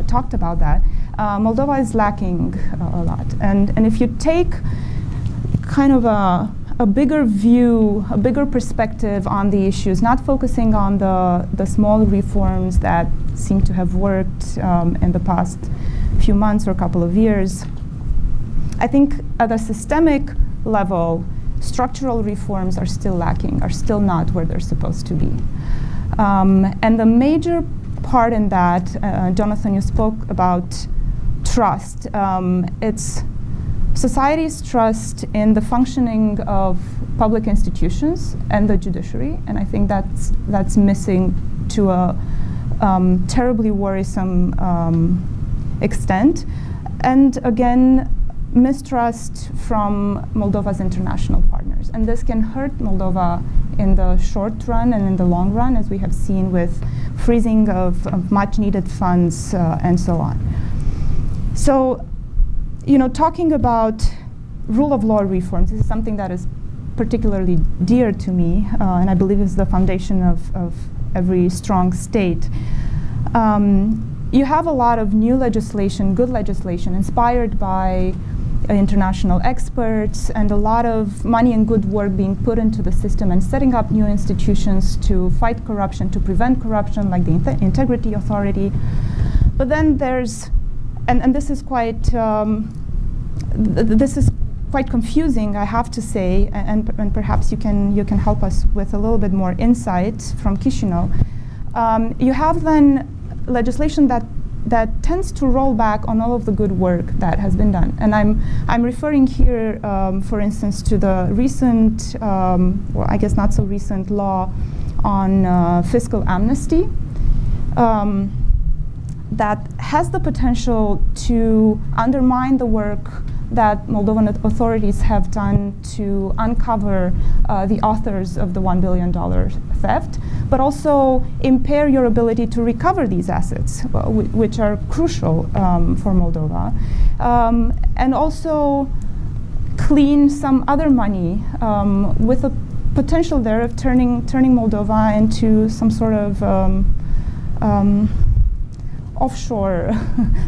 talked about that, Moldova is lacking a lot. And if you take kind of a bigger view, a bigger perspective on the issues, not focusing on the small reforms that seem to have worked in the past few months or couple of years, I think at a systemic level, structural reforms are still lacking, are still not where they're supposed to be. And the major part in that, Jonathan, you spoke about trust. It's society's trust in the functioning of public institutions and the judiciary, and I think that's missing to a terribly worrisome extent. And again, mistrust from Moldova's international partners. And this can hurt Moldova in the short run and in the long run, as we have seen with freezing of much needed funds and so on. So, talking about rule of law reforms, this is something that is particularly dear to me, and I believe is the foundation of every strong state. You have a lot of new legislation, good legislation, inspired by international experts, and a lot of money and good work being put into the system and setting up new institutions to fight corruption, to prevent corruption, like the Integrity Authority. But then there's, and this is quite, this is quite confusing, I have to say, and perhaps you can help us with a little bit more insight from Chisinau. You have then legislation that tends to roll back on all of the good work that has been done. And I'm referring here, for instance, to the recent, well, I guess not so recent law on fiscal amnesty that has the potential to undermine the work that Moldovan authorities have done to uncover the authors of the $1 billion theft, but also impair your ability to recover these assets, which are crucial for Moldova, and also clean some other money with a potential there of turning Moldova into some sort of offshore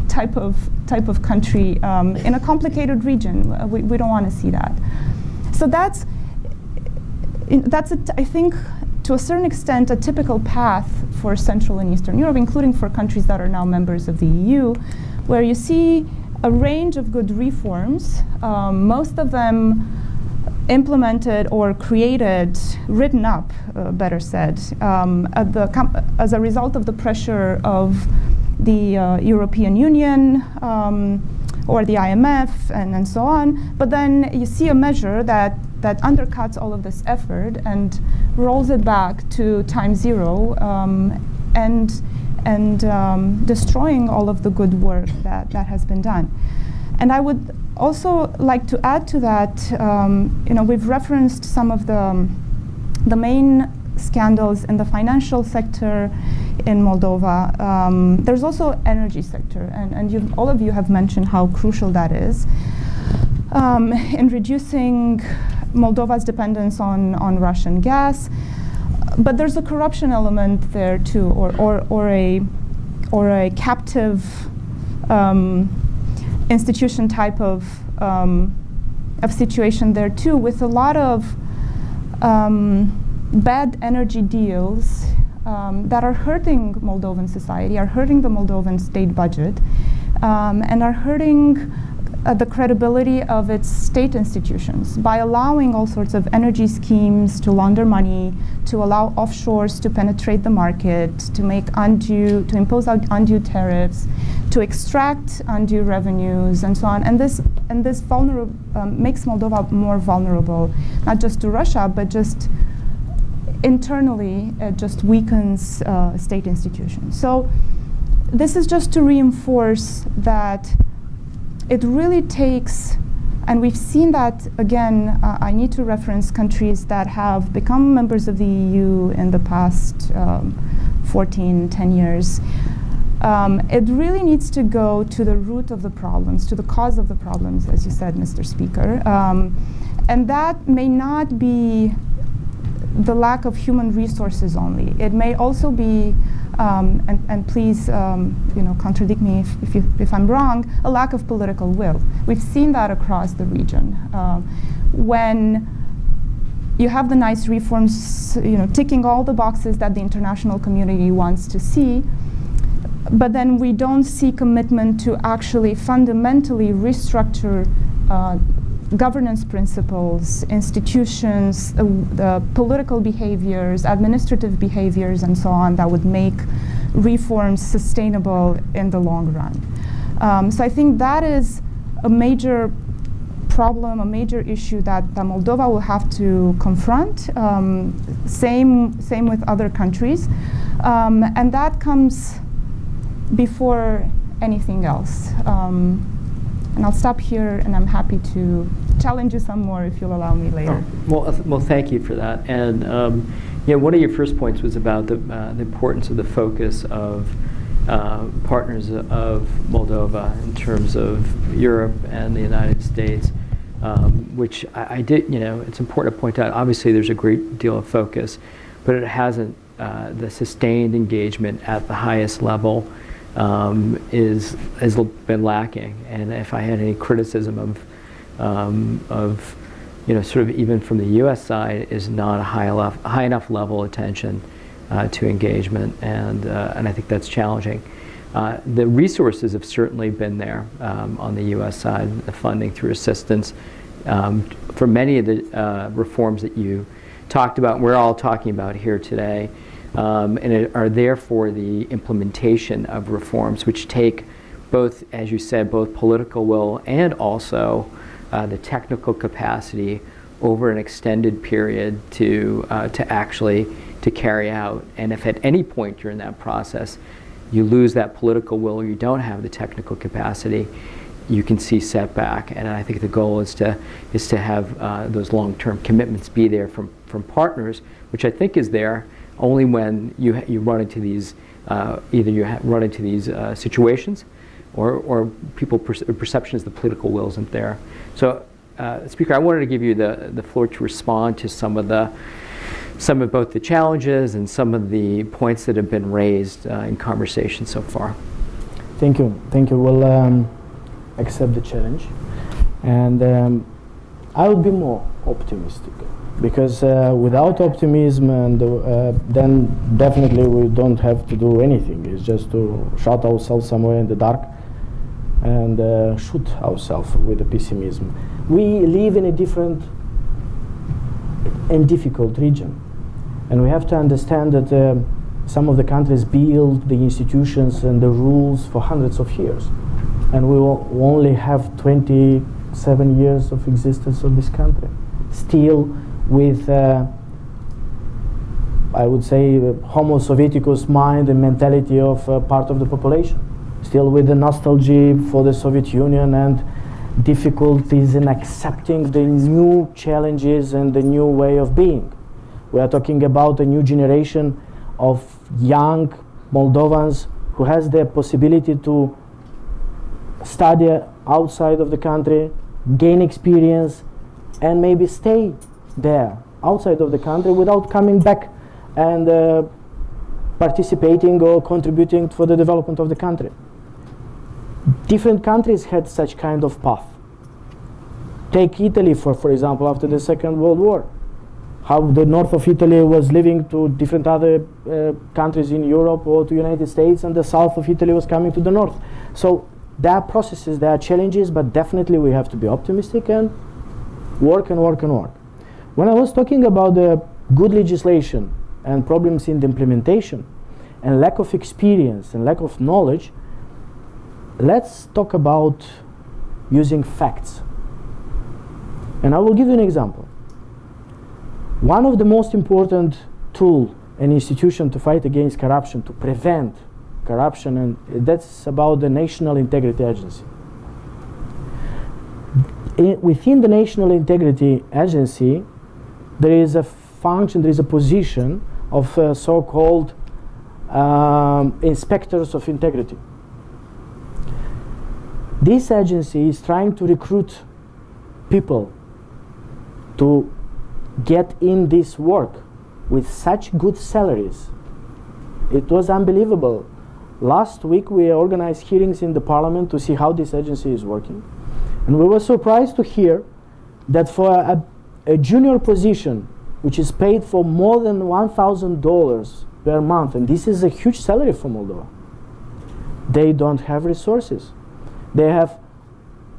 type of country in a complicated region. We don't want to see that. So that's I think, to a certain extent, a typical path for Central and Eastern Europe, including for countries that are now members of the EU, where you see a range of good reforms, most of them implemented or created, written up, better said, as a result of the pressure of the European Union or the IMF and so on. But then you see a measure that undercuts all of this effort and rolls it back to time zero and destroying all of the good work that has been done. And I would also like to add to that, we've referenced some of the main scandals in the financial sector in Moldova. There's also energy sector, and all of you have mentioned how crucial that is in reducing Moldova's dependence on Russian gas. But there's a corruption element there too, or a captive institution type of situation there too, with a lot of bad energy deals that are hurting Moldovan society, are hurting the Moldovan state budget, and are hurting the credibility of its state institutions by allowing all sorts of energy schemes to launder money, to allow offshores to penetrate the market, to impose undue tariffs, to extract undue revenues, and so on. And this makes Moldova more vulnerable, not just to Russia, but just internally. It just weakens state institutions. So this is just to reinforce that it really takes, and we've seen that again, I need to reference countries that have become members of the EU in the past 10 years. It really needs to go to the root of the problems, to the cause of the problems, as you said, Mr. Speaker. And that may not be the lack of human resources only. It may also be, and please contradict me if I'm wrong, a lack of political will. We've seen that across the region. When you have the nice reforms, ticking all the boxes that the international community wants to see, but then we don't see commitment to actually fundamentally restructure governance principles, institutions, the political behaviors, administrative behaviors, and so on, that would make reforms sustainable in the long run. So I think that is a major problem, a major issue that Moldova will have to confront. Same with other countries, and that comes before anything else. And I'll stop here, and I'm happy to challenge you some more if you'll allow me later. Oh, well, thank you for that. And one of your first points was about the importance of the focus of partners of Moldova in terms of Europe and the United States, which I did. It's important to point out. Obviously, there's a great deal of focus, but it hasn't the sustained engagement at the highest level. Has been lacking, and if I had any criticism of sort of even from the U.S. side, is not a high enough level attention to engagement, and I think that's challenging. The resources have certainly been there on the U.S. side, the funding through assistance for many of the reforms that you talked about, we're all talking about here today, and are there for the implementation of reforms which take both, as you said, both political will and also the technical capacity over an extended period to actually to carry out. And if at any point during that process you lose that political will or you don't have the technical capacity, you can see setback. And I think the goal is to have those long-term commitments be there from partners, which I think is there only when you run into these run into these situations, or perception is the political will isn't there. So, Speaker, I wanted to give you the floor to respond to some of both the challenges and some of the points that have been raised in conversation so far. Thank you. Well, accept the challenge, and I would be more optimistic, because without optimism, and then definitely we don't have to do anything. It's just to shut ourselves somewhere in the dark and shoot ourselves with the pessimism. We live in a different and difficult region, and we have to understand that some of the countries build the institutions and the rules for hundreds of years, and we will only have 27 years of existence of this country, still with I would say Homo Sovieticus mind and mentality of part of the population, still with the nostalgia for the Soviet Union and difficulties in accepting the new challenges and the new way of being. We are talking about a new generation of young Moldovans who has the possibility to study outside of the country, gain experience, and maybe stay there outside of the country without coming back and participating or contributing for the development of the country. Different countries had such kind of path. Take Italy, for example, after the Second World War. How the north of Italy was living to different other countries in Europe or to United States, and the south of Italy was coming to the north. So there are processes, there are challenges, but definitely we have to be optimistic and work and work and work. When I was talking about the good legislation and problems in the implementation and lack of experience and lack of knowledge, let's talk about using facts. And I will give you an example. One of the most important tools and institution to fight against corruption, to prevent corruption, and that's about the National Integrity Agency. Within the National Integrity Agency, there is a function, there is a position of so-called inspectors of integrity. This agency is trying to recruit people to get in this work with such good salaries. It was unbelievable. Last week we organized hearings in the parliament to see how this agency is working. And we were surprised to hear that for a junior position, which is paid for more than $1,000 per month, and this is a huge salary for Moldova, they don't have resources. They have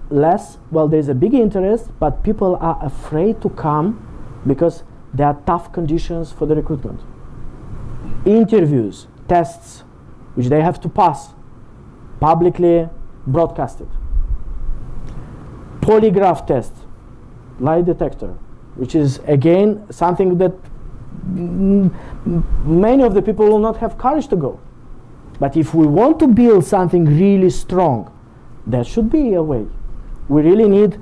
less, well, there's a big interest, but people are afraid to come because there are tough conditions for the recruitment. Interviews, tests, which they have to pass, publicly broadcasted. Polygraph test, lie detector, which is again something that many of the people will not have courage to go. But if we want to build something really strong, there should be a way. We really need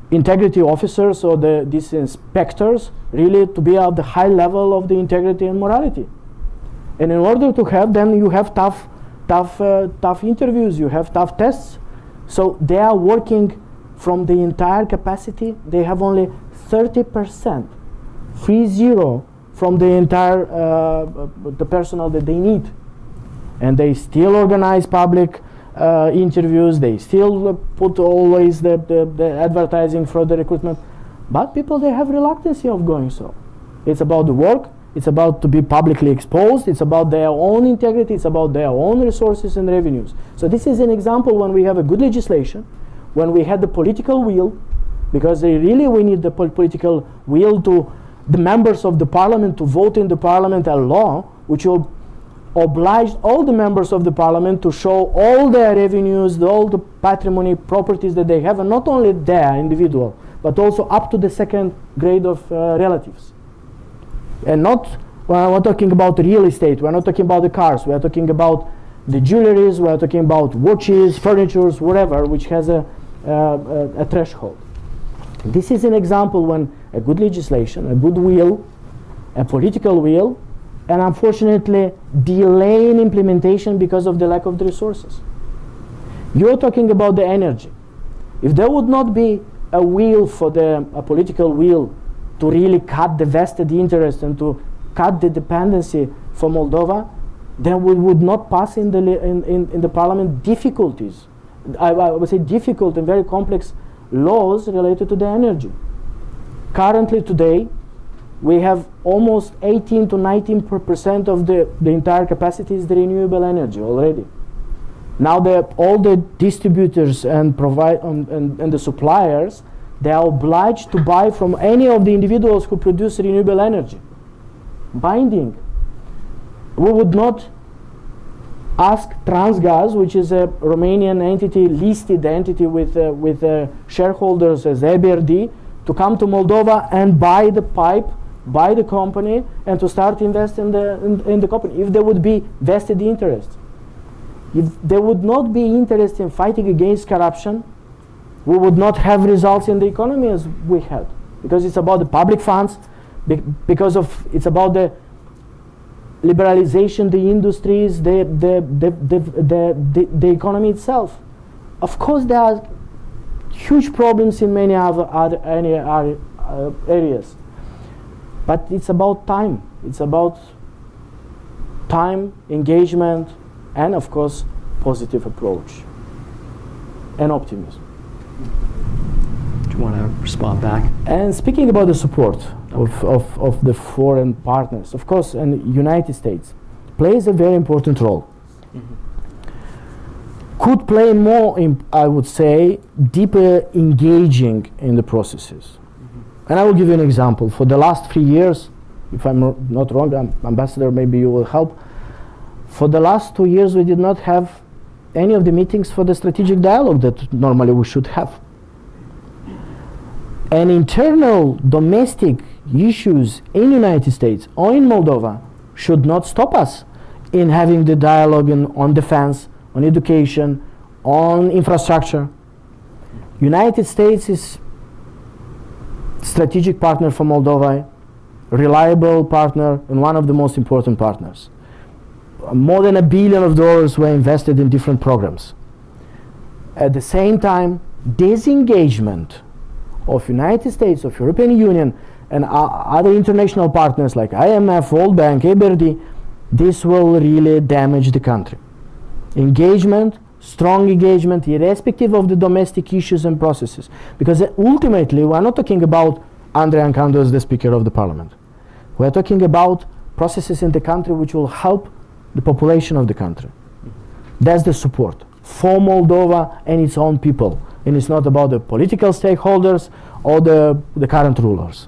integrity officers or these inspectors really to be at the high level of the integrity and morality. And in order to have them, you have tough interviews, you have tough tests. So they are working from the entire capacity. They have only 30%, 30 from the entire the personnel that they need. And they still organize public interviews, they still put always the advertising for the recruitment, but people, they have reluctancy of going so. It's about the work, it's about to be publicly exposed, it's about their own integrity, it's about their own resources and revenues. So this is an example when we have a good legislation, when we had the political will, because we need the political will to the members of the parliament to vote in the parliament a law which will oblige all the members of the parliament to show all their revenues, all the patrimony, properties that they have, and not only their individual, but also up to the second grade of relatives. And not, when we're talking about real estate, we're not talking about the cars, we're talking about the jewelries, we're talking about watches, furnitures, whatever, which has a threshold. This is an example when a good legislation, a good will, a political will, and unfortunately delay in implementation because of the lack of the resources. You're talking about the energy. If there would not be a will for a political will to really cut the vested interest and to cut the dependency for Moldova, then we would not pass in the parliament difficulties. I would say difficult and very complex laws related to the energy. Currently today, we have almost 18 to 19% of the entire capacity is the renewable energy already. Now all the distributors and the suppliers, they are obliged to buy from any of the individuals who produce renewable energy. Binding. We would not ask Transgaz, which is a Romanian entity, listed entity with shareholders as EBRD, to come to Moldova and buy the pipe, buy the company, and to start investing in the company. If there would be vested interest, if there would not be interest in fighting against corruption, we would not have results in the economy as we had, because it's about the public funds, it's about the liberalization, the industries, the economy itself. Of course, there are huge problems in many other areas, but it's about time. It's about time, engagement, and of course, positive approach and optimism. Do you want to respond back? And speaking about the support of the foreign partners, of course, and the United States plays a very important role. Could play more, I would say, deeper engaging in the processes. And I will give you an example. For the last 3 years, if I'm not wrong, Ambassador, maybe you will help. For the last 2 years, we did not have any of the meetings for the strategic dialogue that normally we should have. And internal domestic issues in the United States or in Moldova should not stop us in having the dialogue on defense, on education, on infrastructure. United States is strategic partner for Moldova, reliable partner, and one of the most important partners. More than $1 billion were invested in different programs. At the same time, disengagement of United States, of European Union, and other international partners like IMF, World Bank, EBRD, this will really damage the country. Engagement, strong engagement, irrespective of the domestic issues and processes. Because ultimately, we're not talking about Andrian Candu as the Speaker of the Parliament. We're talking about processes in the country which will help the population of the country. That's the support for Moldova and its own people. And it's not about the political stakeholders or the current rulers.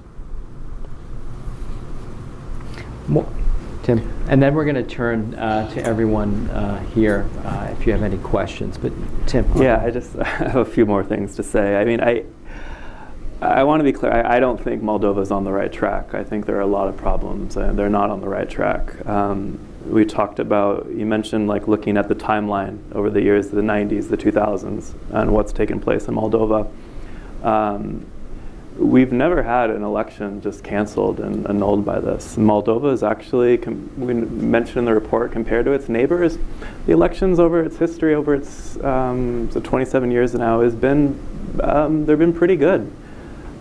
Tim, and then we're going to turn to everyone here if you have any questions. But Tim. Yeah, I just have a few more things to say. I mean, I want to be clear. I don't think Moldova's on the right track. I think there are a lot of problems, and they're not on the right track. We talked about, you mentioned like looking at the timeline over the years, the 90s, the 2000s, and what's taken place in Moldova. We've never had an election just canceled and annulled by this. Moldova is actually, we mentioned in the report, compared to its neighbors, the elections over its history, over its 27 years now, they've been pretty good.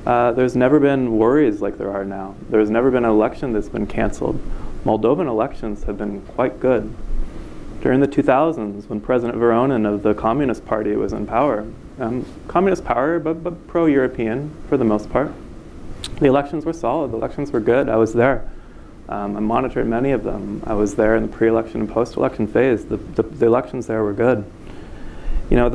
There's never been worries like there are now. There's never been an election that's been canceled. Moldovan elections have been quite good. During the 2000s, when President Voronin of the Communist Party was in power, communist power, but pro-European for the most part, the elections were solid, the elections were good. I was there. I monitored many of them. I was there in the pre-election and post-election phase. The elections there were good. You know,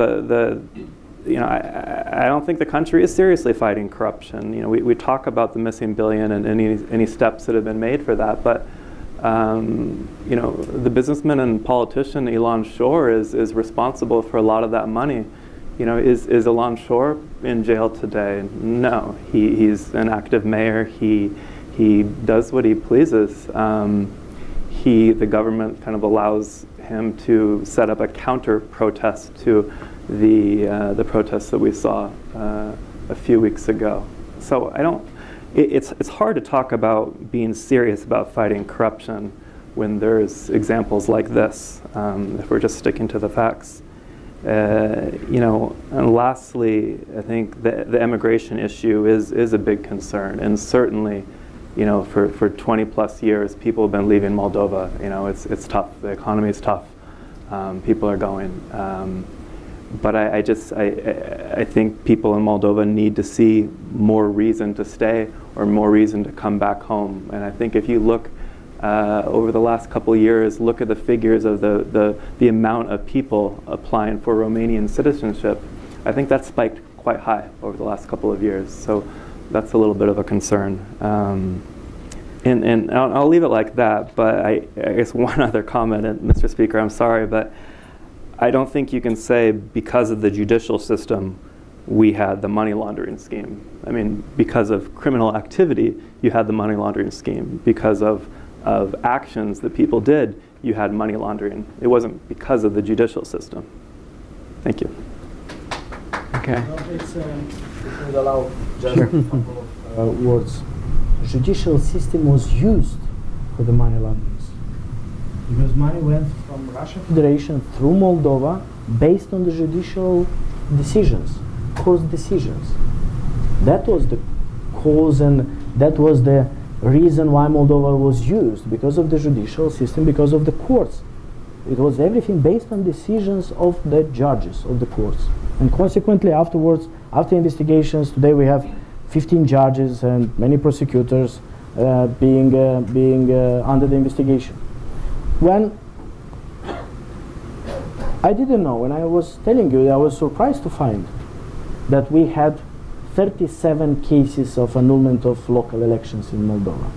I don't think the country is seriously fighting corruption. We talk about the missing billion and any steps that have been made for that, but the businessman and politician Ilan Shor is responsible for a lot of that money. Is Ilan Shor in jail today? No, he's an active mayor. He does what he pleases. The government kind of allows him to set up a counter protest to the protests that we saw a few weeks ago. So it's hard to talk about being serious about fighting corruption when there's examples like this, if we're just sticking to the facts. And lastly, I think the immigration issue is a big concern, and certainly, for 20 plus years, people have been leaving Moldova. It's tough. The economy is tough. People are going. But I think people in Moldova need to see more reason to stay or more reason to come back home. And I think if you look over the last couple of years, look at the figures of the amount of people applying for Romanian citizenship, I think that spiked quite high over the last couple of years. So that's a little bit of a concern. And I'll leave it like that, but I guess one other comment, and Mr. Speaker, I'm sorry, but I don't think you can say because of the judicial system we had the money laundering scheme. I mean, because of criminal activity, you had the money laundering scheme. Because of actions that people did, you had money laundering. It wasn't because of the judicial system. Thank you. Okay. If you would allow just a couple of words. The judicial system was used for the money laundering. Because money went from Russian Federation through Moldova based on the judicial decisions, court decisions. That was the cause and that was the reason why Moldova was used, because of the judicial system, because of the courts. It was everything based on decisions of the judges of the courts. And consequently afterwards, after investigations, today we have 15 judges and many prosecutors being under the investigation. When I didn't know, when I was telling you, I was surprised to find that we had 37 cases of annulment of local elections in Moldova.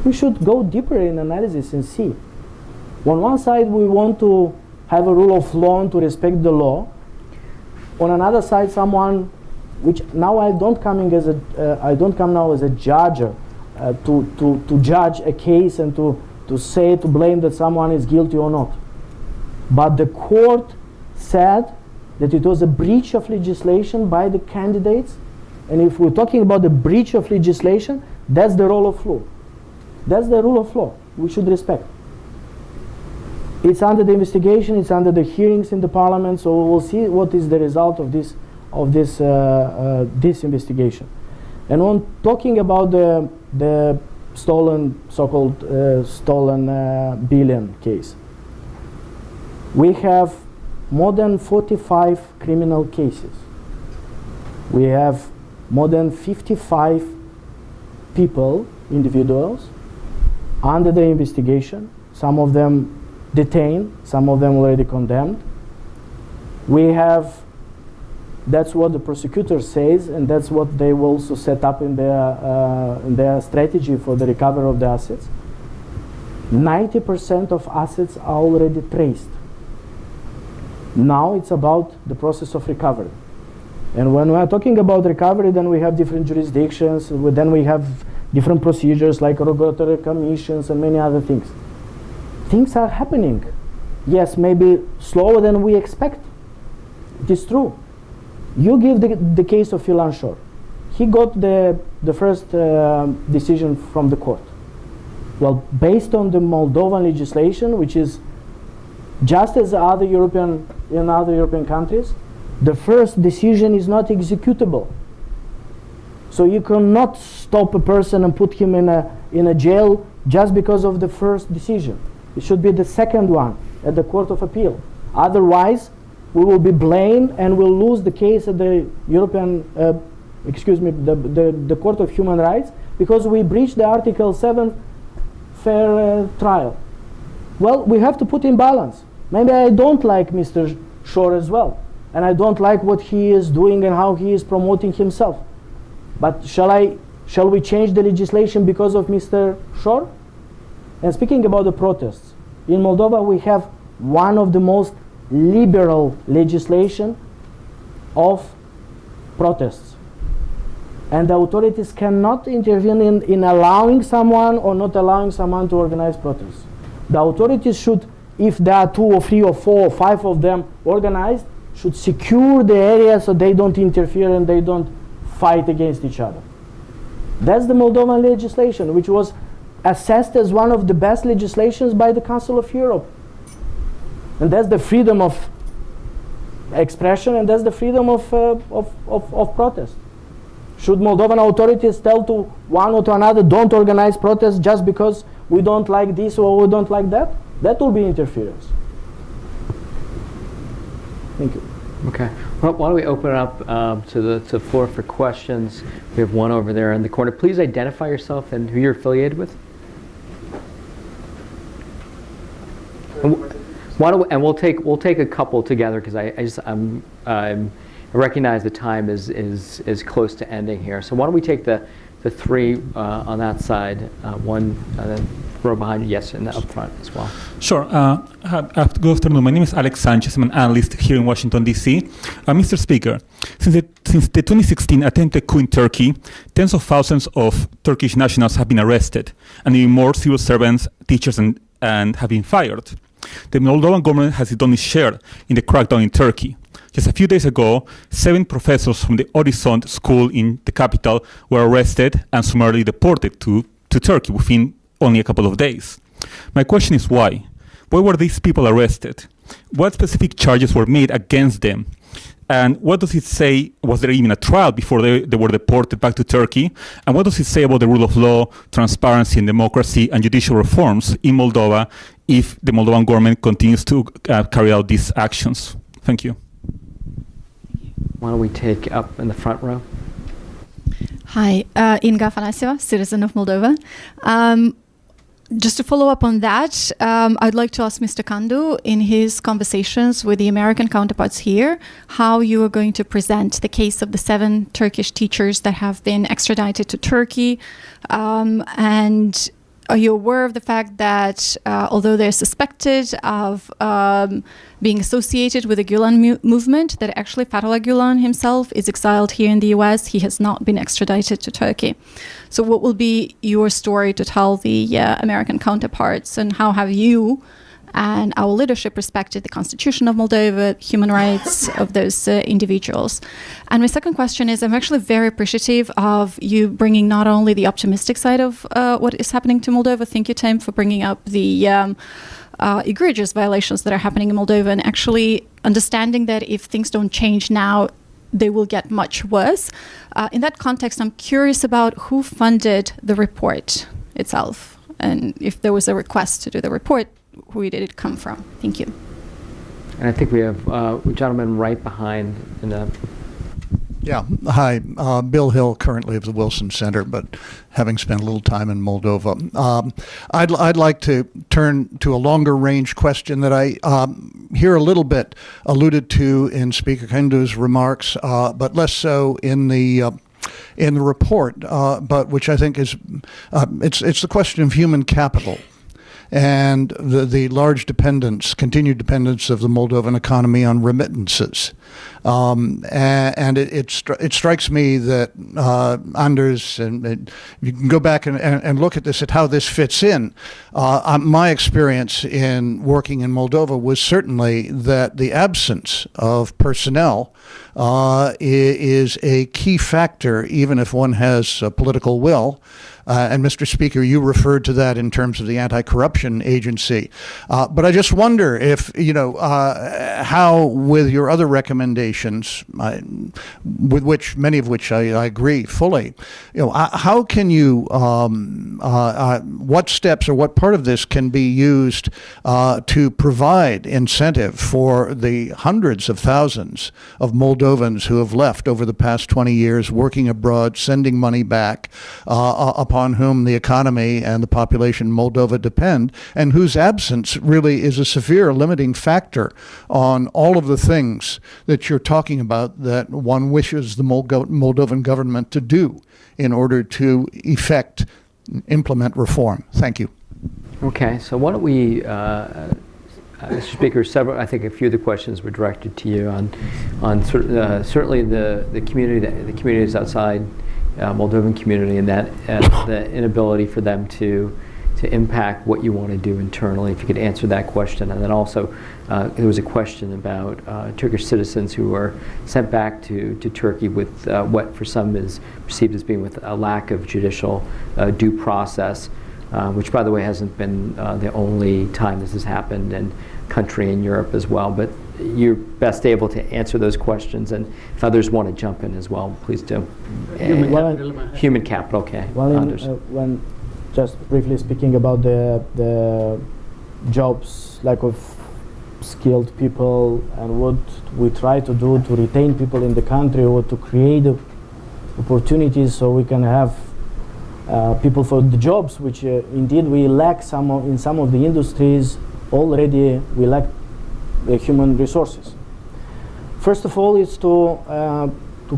We should go deeper in analysis and see. On one side, we want to have a rule of law and to respect the law. On another side, someone, which now I don't come now as a judge to judge a case and to blame that someone is guilty or not. But the court said that it was a breach of legislation by the candidates, and if we're talking about the breach of legislation, that's the rule of law. That's the rule of law we should respect. It's under the investigation, it's under the hearings in the parliament, so we'll see what is the result of this investigation. And on talking about the so-called stolen billion case, we have more than 45 criminal cases. We have more than 55 people, individuals, under the investigation, some of them detained, some of them already condemned. We have, that's what the prosecutor says, and that's what they will also set up in their strategy for the recovery of the assets. 90% of assets are already traced. Now it's about the process of recovery. And when we are talking about recovery, then we have different jurisdictions, then we have different procedures like regulatory commissions and many other things. Things are happening. Yes, maybe slower than we expect. It is true. You give the case of Ilan Shor. He got the first decision from the court. Well, based on the Moldovan legislation, which is just as in other European countries, the first decision is not executable. So you cannot stop a person and put him in a jail just because of the first decision. It should be the second one at the Court of Appeal. Otherwise, we will be blamed and we'll lose the case at the the Court of Human Rights because we breached the Article 7 fair trial. Well, we have to put in balance. Maybe I don't like Mr. Shor as well. and I don't like what he is doing and how he is promoting himself. But shall we change the legislation because of Mr. Shor? And speaking about the protests, in Moldova we have one of the most liberal legislation of protests. And the authorities cannot intervene in allowing someone or not allowing someone to organize protests. The authorities should, if there are 2 or 3 or 4 or 5 of them organized, should secure the area so they don't interfere and they don't fight against each other. That's the Moldovan legislation, which was assessed as one of the best legislations by the Council of Europe. And that's the freedom of expression, and that's the freedom of protest. Should Moldovan authorities tell to one or to another, don't organize protests just because we don't like this or we don't like that? That will be interference. Thank you. Okay. Well, why don't we open it up to the floor for questions? We have one over there in the corner. Please identify yourself and who you're affiliated with. And we'll take a couple together because I recognize the time is close to ending here. So why don't we take the 3 on that side, one row behind you, yes, and up front as well. Sure. Good afternoon. My name is Alex Sanchez. I'm an analyst here in Washington, D.C. Mr. Speaker, since the 2016 attempted coup in Turkey, tens of thousands of Turkish nationals have been arrested, and even more civil servants, teachers, and have been fired. The Moldovan government has done its share in the crackdown in Turkey. Just a few days ago, 7 professors from the Horizont school in the capital were arrested and summarily deported to Turkey within only a couple of days. My question is why? Why were these people arrested? What specific charges were made against them? And what does it say? Was there even a trial before they were deported back to Turkey? And what does it say about the rule of law, transparency and democracy and judicial reforms in Moldova if the Moldovan government continues to carry out these actions? Thank you. Why don't we take up in the front row? Hi, Inga Afanasieva, citizen of Moldova. Just to follow up on that, I'd like to ask Mr. Candu, in his conversations with the American counterparts here, how you are going to present the case of the 7 Turkish teachers that have been extradited to Turkey, and are you aware of the fact that although they're suspected of being associated with the Gulen movement, that actually Fethullah Gulen himself is exiled here in the US, he has not been extradited to Turkey. So what will be your story to tell the American counterparts, and how have you and our leadership respected the Constitution of Moldova, human rights of those individuals? And my second question is, I'm actually very appreciative of you bringing not only the optimistic side of what is happening to Moldova. Thank you, Tim, for bringing up the egregious violations that are happening in Moldova, and actually understanding that if things don't change now, they will get much worse. In that context, I'm curious about who funded the report itself, and if there was a request to do the report, who did it come from? Thank you. And I think we have a gentleman right behind in the... Yeah, hi, Bill Hill, currently of the Wilson Center, but having spent a little time in Moldova. I'd like to turn to a longer range question that I hear a little bit alluded to in Speaker Candu's remarks, but less so in the report, but which I think is, it's the question of human capital and the large continued dependence of the Moldovan economy on remittances. And it strikes me that Anders, and you can go back and look at this, at how this fits in. My experience in working in Moldova was certainly that the absence of personnel is a key factor, even if one has political will. And Mr. Speaker, you referred to that in terms of the anti-corruption agency. But I just wonder if, how with your other recommendations, with many of which I agree fully, how can you, what steps or what part of this can be used to provide incentive for the hundreds of thousands of Moldovans who have left over the past 20 years, working abroad, sending money back, upon upon whom the economy and the population in Moldova depend, and whose absence really is a severe limiting factor on all of the things that you're talking about that one wishes the Moldovan government to do in order to implement reform. Thank you. Okay, so why don't we, Mr. Speaker, I think a few of the questions were directed to you on certainly the communities outside Moldovan community, and that the inability for them to impact what you want to do internally. If you could answer that question, and then also there was a question about Turkish citizens who were sent back to Turkey with what for some is perceived as being with a lack of judicial due process. Which, by the way, hasn't been the only time this has happened in country in Europe as well. But you're best able to answer those questions, and if others want to jump in as well, please do. Human capital, okay. Well, when just briefly speaking about the jobs, lack of skilled people, and what we try to do to retain people in the country or to create opportunities so we can have people for the jobs, which indeed we lack in some of the industries already. We lack human resources. First of all, is to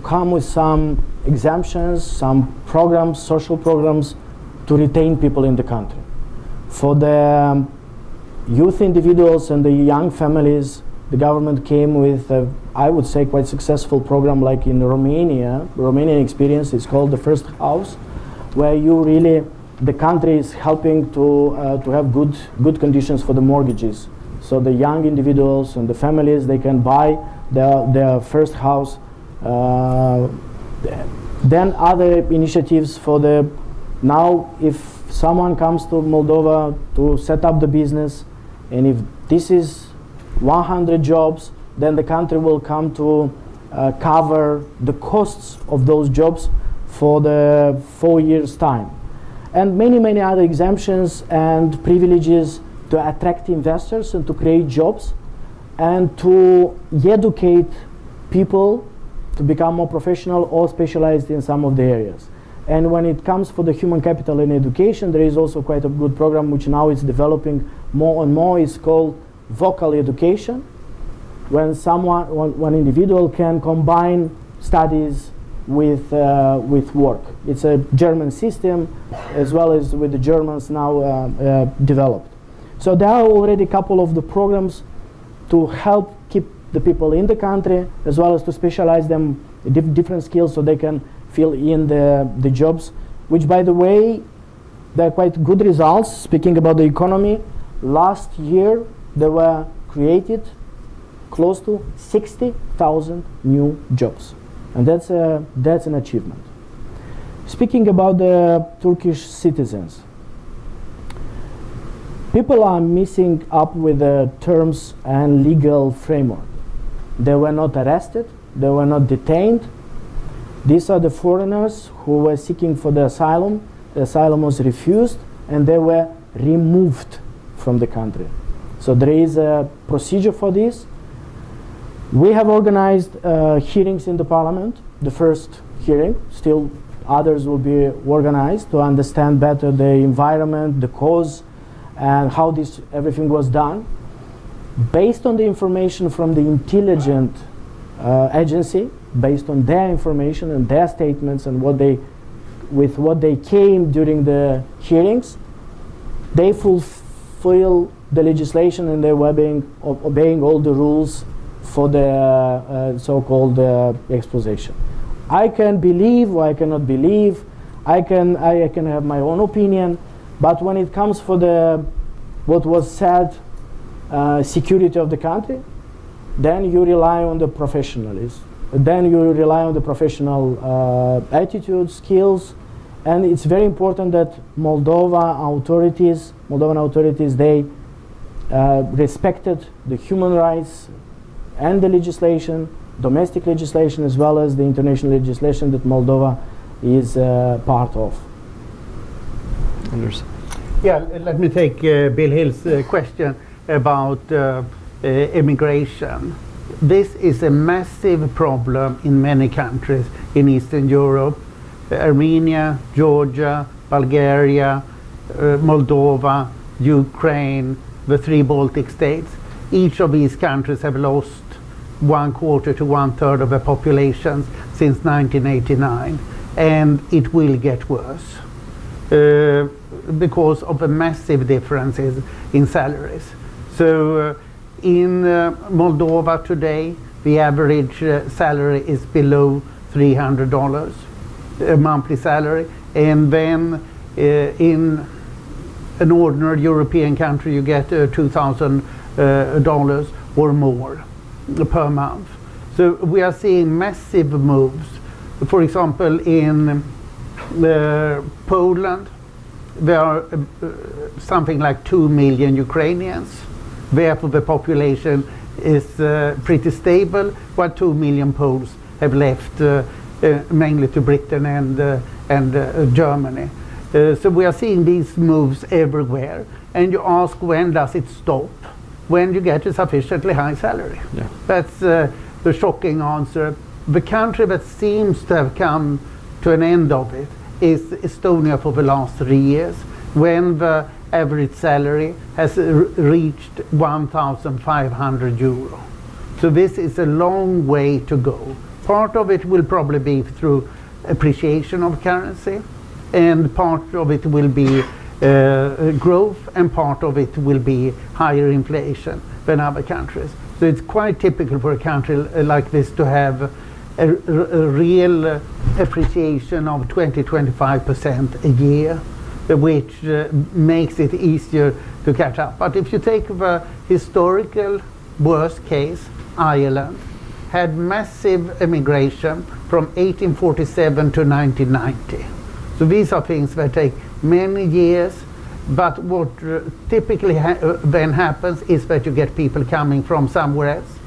come with some exemptions, some programs, social programs, to retain people in the country. For the youth individuals and the young families, the government came with I would say quite successful program, like in Romania. Romanian experience is called the First House, where the country is helping to have good conditions for the mortgages. So the young individuals and the families, they can buy their first house. Then other initiatives for now if someone comes to Moldova to set up the business, and if this is 100 jobs, then the country will come to cover the costs of those jobs for the 4 years' time. And many other exemptions and privileges to attract investors and to create jobs and to educate people to become more professional or specialized in some of the areas. And when it comes for the human capital in education, there is also quite a good program which now is developing more and more. It's called vocal education, when one individual can combine studies with work. It's a German system, as well as with the Germans now developed. So there are already a couple of the programs to help keep the people in the country, as well as to specialize them in different skills so they can fill in the jobs, which, by the way, they're quite good results. Speaking about the economy, last year there were created close to 60,000 new jobs. And that's an achievement. Speaking about the Turkish citizens, people are mixing up with the terms and legal framework. They were not arrested, they were not detained. These are the foreigners who were seeking for the asylum. The asylum was refused, and they were removed from the country. So there is a procedure for this. We have organized hearings in the parliament, the first hearing. Still others will be organized to understand better the environment, the cause, and how everything was done. Based on the information from the intelligence agency, based on their information and their statements and what they came during the hearings, they fulfill the legislation and they were obeying all the rules for the so-called exposition. I can believe or I cannot believe. I can have my own opinion, but when it comes for what was said, security of the country, then you rely on the professionalism. Then you rely on the professional attitude, skills, and it's very important that Moldovan authorities, they respected the human rights and the legislation, domestic legislation, as well as the international legislation that Moldova is part of. Anderson. Yeah, let me take Bill Hill's question about immigration. This is a massive problem in many countries in Eastern Europe, Armenia, Georgia, Bulgaria, Moldova, Ukraine, the 3 Baltic states. Each of these countries have lost 1/4 to 1/3 of their populations since 1989, and it will get worse because of the massive differences in salaries. So in Moldova today, the average salary is below $300 a monthly salary, and then in an ordinary European country you get $2,000 or more per month. So we are seeing massive moves. For example, in Poland there are something like 2 million Ukrainians. Therefore the population is pretty stable, while 2 million Poles have left mainly to Britain and Germany. So we are seeing these moves everywhere, and you ask, when does it stop? When you get a sufficiently high salary. Yeah. That's the shocking answer. The country that seems to have come to an end of it is Estonia for the last 3 years, when the average salary has reached 1,500 euro. So this is a long way to go. Part of it will probably be through appreciation of currency, and part of it will be growth, and part of it will be higher inflation than other countries. So it's quite typical for a country like this to have a real appreciation of 20-25% a year, which makes it easier to catch up. But if you take the historical worst case, Ireland had massive immigration from 1847 to 1990. So these are things that take many years, but what typically then happens is that you get people coming from somewhere else.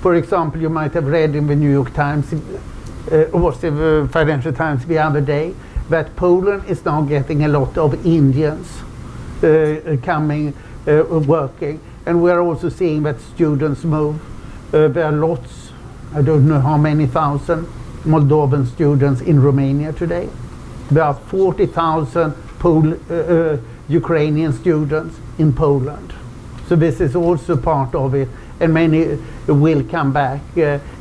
For example, you might have read in the New York Times, or was the Financial Times the other day, that Poland is now getting a lot of Indians coming, working, and we are also seeing that students move. There are lots, I don't know how many thousand Moldovan students in Romania today. There are 40,000 Ukrainian students in Poland. So this is also part of it, and many will come back.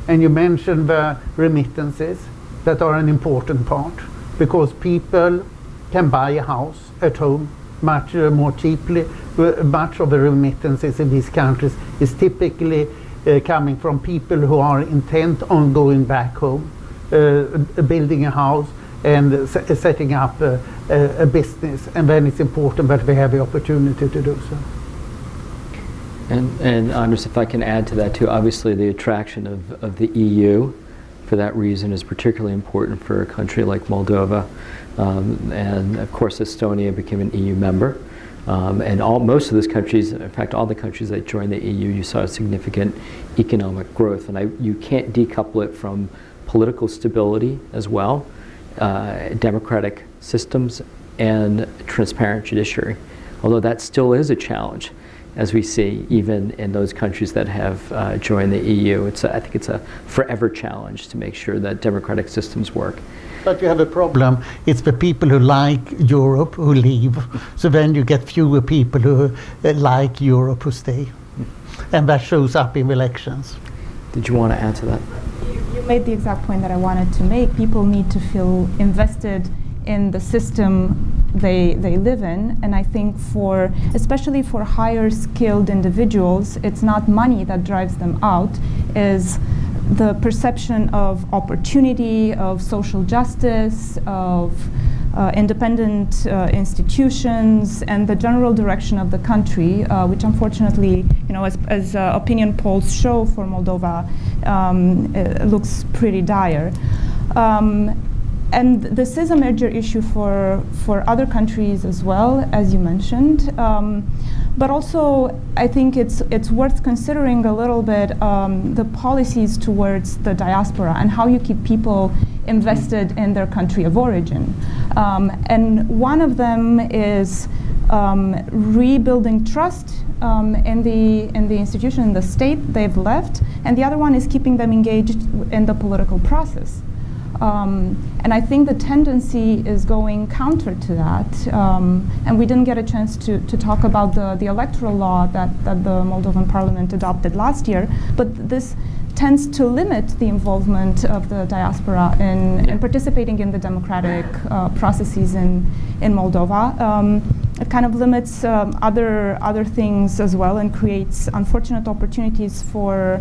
And you mentioned the remittances that are an important part, because people can buy a house at home much more cheaply. Much of the remittances in these countries is typically coming from people who are intent on going back home, building a house and setting up a business, and then it's important that they have the opportunity to do so. And Anders, if I can add to that too, obviously the attraction of the EU for that reason is particularly important for a country like Moldova, and of course Estonia became an EU member, and most of those countries, in fact all the countries that joined the EU, you saw significant economic growth, and you can't decouple it from political stability as well, democratic systems, and transparent judiciary, although that still is a challenge, as we see even in those countries that have joined the EU. I think it's a forever challenge to make sure that democratic systems work. But you have a problem. It's the people who like Europe who leave. So then you get fewer people who like Europe who stay. And that shows up in elections. Did you want to add to that? You made the exact point that I wanted to make. People need to feel invested in the system they live in, and I think especially for higher skilled individuals, it's not money that drives them out, is the perception of opportunity, of social justice, of independent institutions, and the general direction of the country, which unfortunately, as opinion polls show for Moldova, it looks pretty dire. And this is a major issue for other countries as well, as you mentioned. But also, I think it's worth considering a little bit the policies towards the diaspora and how you keep people invested in their country of origin. And one of them is rebuilding trust in the institution, in the state they've left, and the other one is keeping them engaged in the political process. And I think the tendency is going counter to that. And we didn't get a chance to talk about the electoral law that the Moldovan parliament adopted last year, but this tends to limit the involvement of the diaspora in participating in the democratic processes in Moldova. It kind of limits other things as well and creates unfortunate opportunities for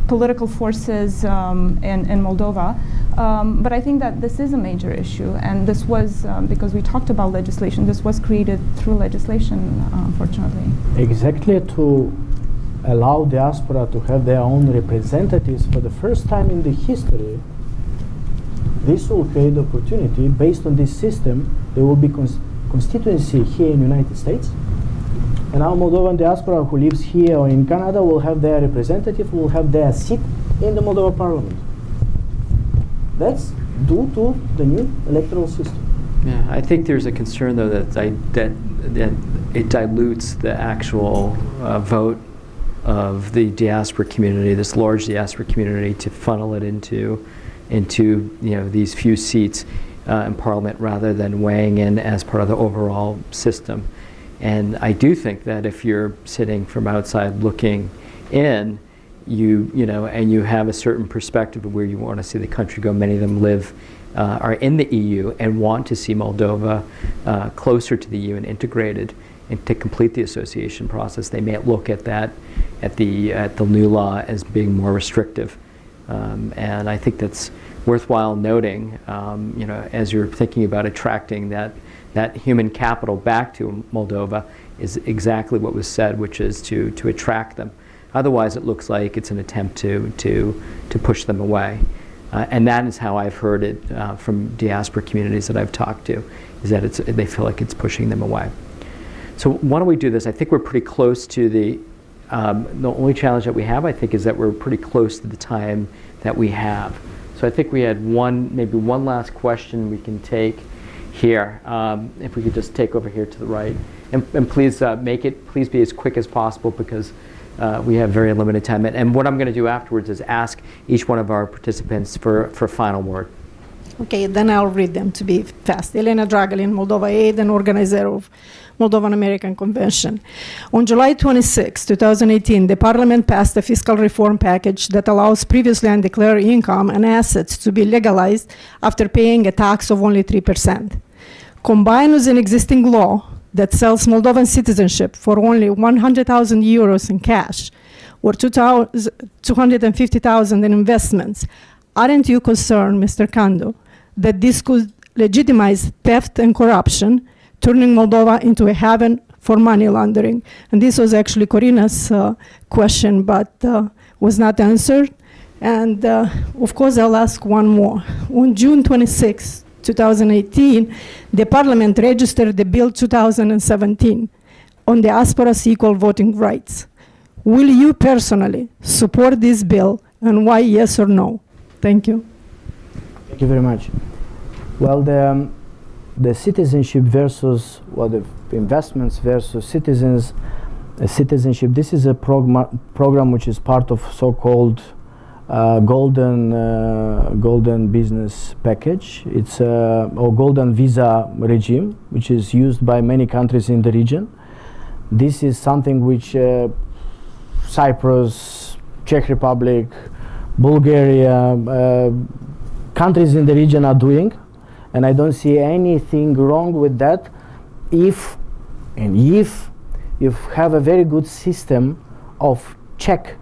political forces in Moldova. But I think that this is a major issue, and this was, because we talked about legislation, this was created through legislation, unfortunately. Exactly, to allow diaspora to have their own representatives for the first time in the history. This will create opportunity. Based on this system, there will be constituency here in the United States, and our Moldovan diaspora who lives here or in Canada will have their representative, will have their seat in the Moldova parliament. That's due to the new electoral system. Yeah, I think there's a concern though that it dilutes the actual vote of the diaspora community, this large diaspora community, to funnel it into these few seats in Parliament rather than weighing in as part of the overall system. And I do think that if you're sitting from outside looking in, and you have a certain perspective of where you want to see the country go. Many of them are in the EU and want to see Moldova closer to the EU and integrated, and to complete the association process. They may look at that, at the new law, as being more restrictive, and I think that's worthwhile noting. As you're thinking about attracting that human capital back to Moldova, is exactly what was said, which is to attract them. Otherwise, it looks like it's an attempt to push them away. And that is how I've heard it from diaspora communities that I've talked to, is that they feel like it's pushing them away. So why don't we do this? I think we're pretty close to the only challenge that we have, I think, is that we're pretty close to the time that we have. So I think we had maybe one last question we can take here. If we could just take over here to the right. And please please be as quick as possible, because we have very limited time. And what I'm going to do afterwards is ask each one of our participants for a final word. Okay, then I'll read them to be fast. Elena Dragalin, Moldova Aid and organizer of Moldovan American Convention. On July 26, 2018, the Parliament passed a fiscal reform package that allows previously undeclared income and assets to be legalized after paying a tax of only 3%. Combined with an existing law that sells Moldovan citizenship for only 100,000 euros in cash or 250,000 in investments, aren't you concerned, Mr. Candu, that this could legitimize theft and corruption, turning Moldova into a haven for money laundering? And this was actually Corina's question, but was not answered. And of course, I'll ask one more. On June 26, 2018, the Parliament registered the Bill 2017 on diaspora's equal voting rights. Will you personally support this bill, and why, yes or no? Thank you. Thank you very much. Well, the citizenship versus, the investments versus citizenship, this is a program which is part of so-called golden business package. It's a golden visa regime, which is used by many countries in the region. This is something which Cyprus, Czech Republic, Bulgaria, countries in the region are doing, and I don't see anything wrong with that if you have a very good system of check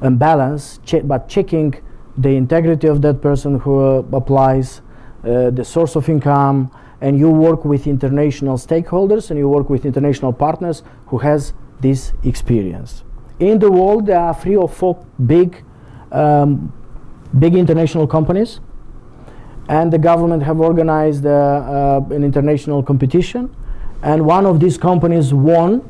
and balance, but checking the integrity of that person who applies, the source of income, and you work with international stakeholders and you work with international partners who has this experience. In the world, there are 3 or 4 big international companies, and the government have organized an international competition, and one of these companies won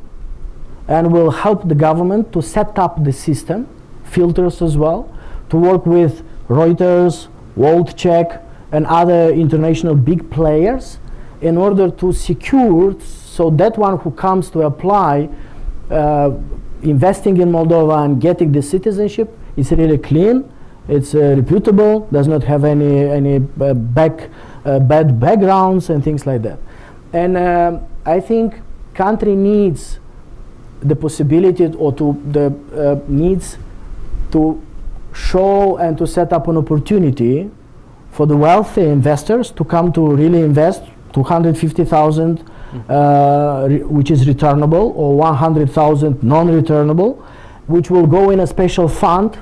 and will help the government to set up the system, filters as well, to work with Reuters, WorldCheck, and other international big players in order to secure, so that one who comes to apply investing in Moldova and getting the citizenship It's really clean. It's reputable. Does not have any bad backgrounds and things like that. And I think country needs the possibility needs to show and to set up an opportunity for the wealthy investors to come to really invest 250,000, which is returnable, or 100,000 non-returnable, which will go in a special fund.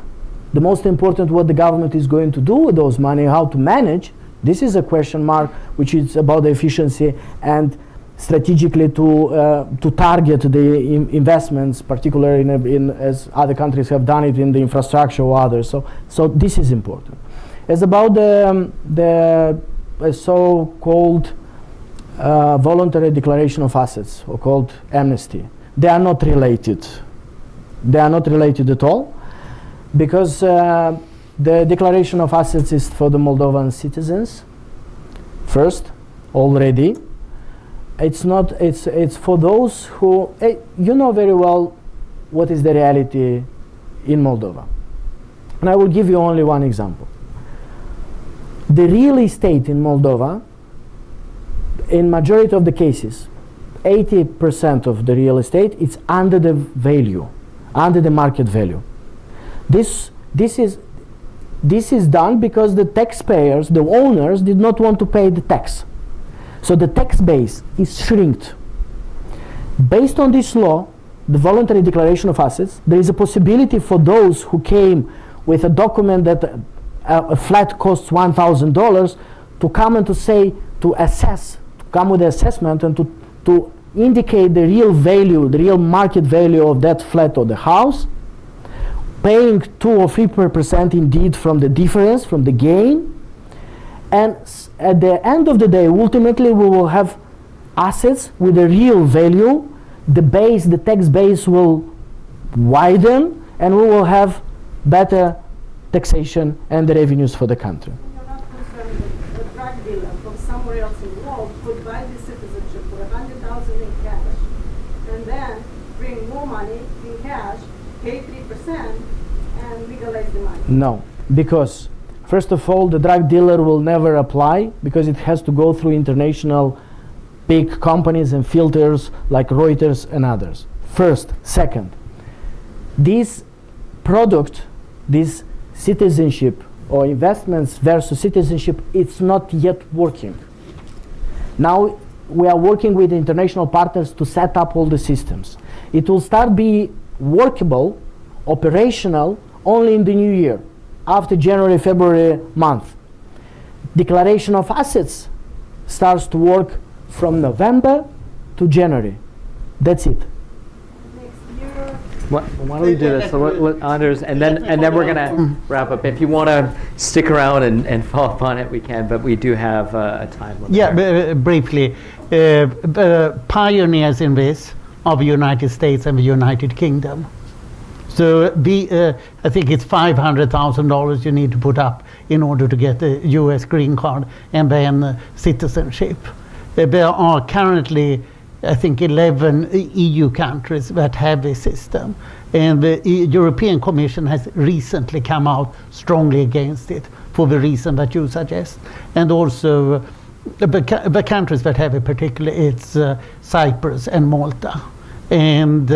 The most important, what the government is going to do with those money, how to manage. This is a question mark, which is about the efficiency and strategically to target the investments, particularly in as other countries have done it in the infrastructure or others. So this is important. As about the so-called voluntary declaration of assets, or called amnesty, they are not related. They are not related at all, because the declaration of assets is for the Moldovan citizens first already. It's not. It's for those who you know very well what is the reality in Moldova, and I will give you only one example. The real estate in Moldova, in majority of the cases, 80% of the real estate, it's under the value, under the market value. This is done because the taxpayers, the owners, did not want to pay the tax. So the tax base is shrinked. Based on this law, the voluntary declaration of assets, there is a possibility for those who came with a document that a flat costs $1,000 to come and to say, to assess, to come with the assessment and to indicate the real value, the real market value of that flat or the house, paying 2 or 3% indeed from the difference, from the gain. And at the end of the day, ultimately we will have assets with a real value. The base, the tax base will widen, and we will have better taxation and the revenues for the country. You're not concerned that a drug dealer from somewhere else in the world could buy the citizenship for $100,000 in cash, and then bring more money in cash, pay 3%, and legalize the money? No, because first of all, the drug dealer will never apply, because it has to go through international big companies and filters like Reuters and others. First. Second, this product, this citizenship or investments versus citizenship, it's not yet working. Now we are working with international partners to set up all the systems. It will start be workable, operational, only in the new year, after January, February month. Declaration of assets starts to work from November to January. That's it. Next year, Why don't we do this? So let Anders, and then we're gonna wrap up. If you want to stick around and follow up on it, we can. But we do have a time limit. Yeah, briefly, pioneers in this are the United States and the United Kingdom. So I think it's $500,000 you need to put up in order to get a U.S. green card and then citizenship. There are currently, I think, 11 EU countries that have this system. And the European Commission has recently come out strongly against it for the reason that you suggest. And also the countries that have it particularly, it's Cyprus and Malta. And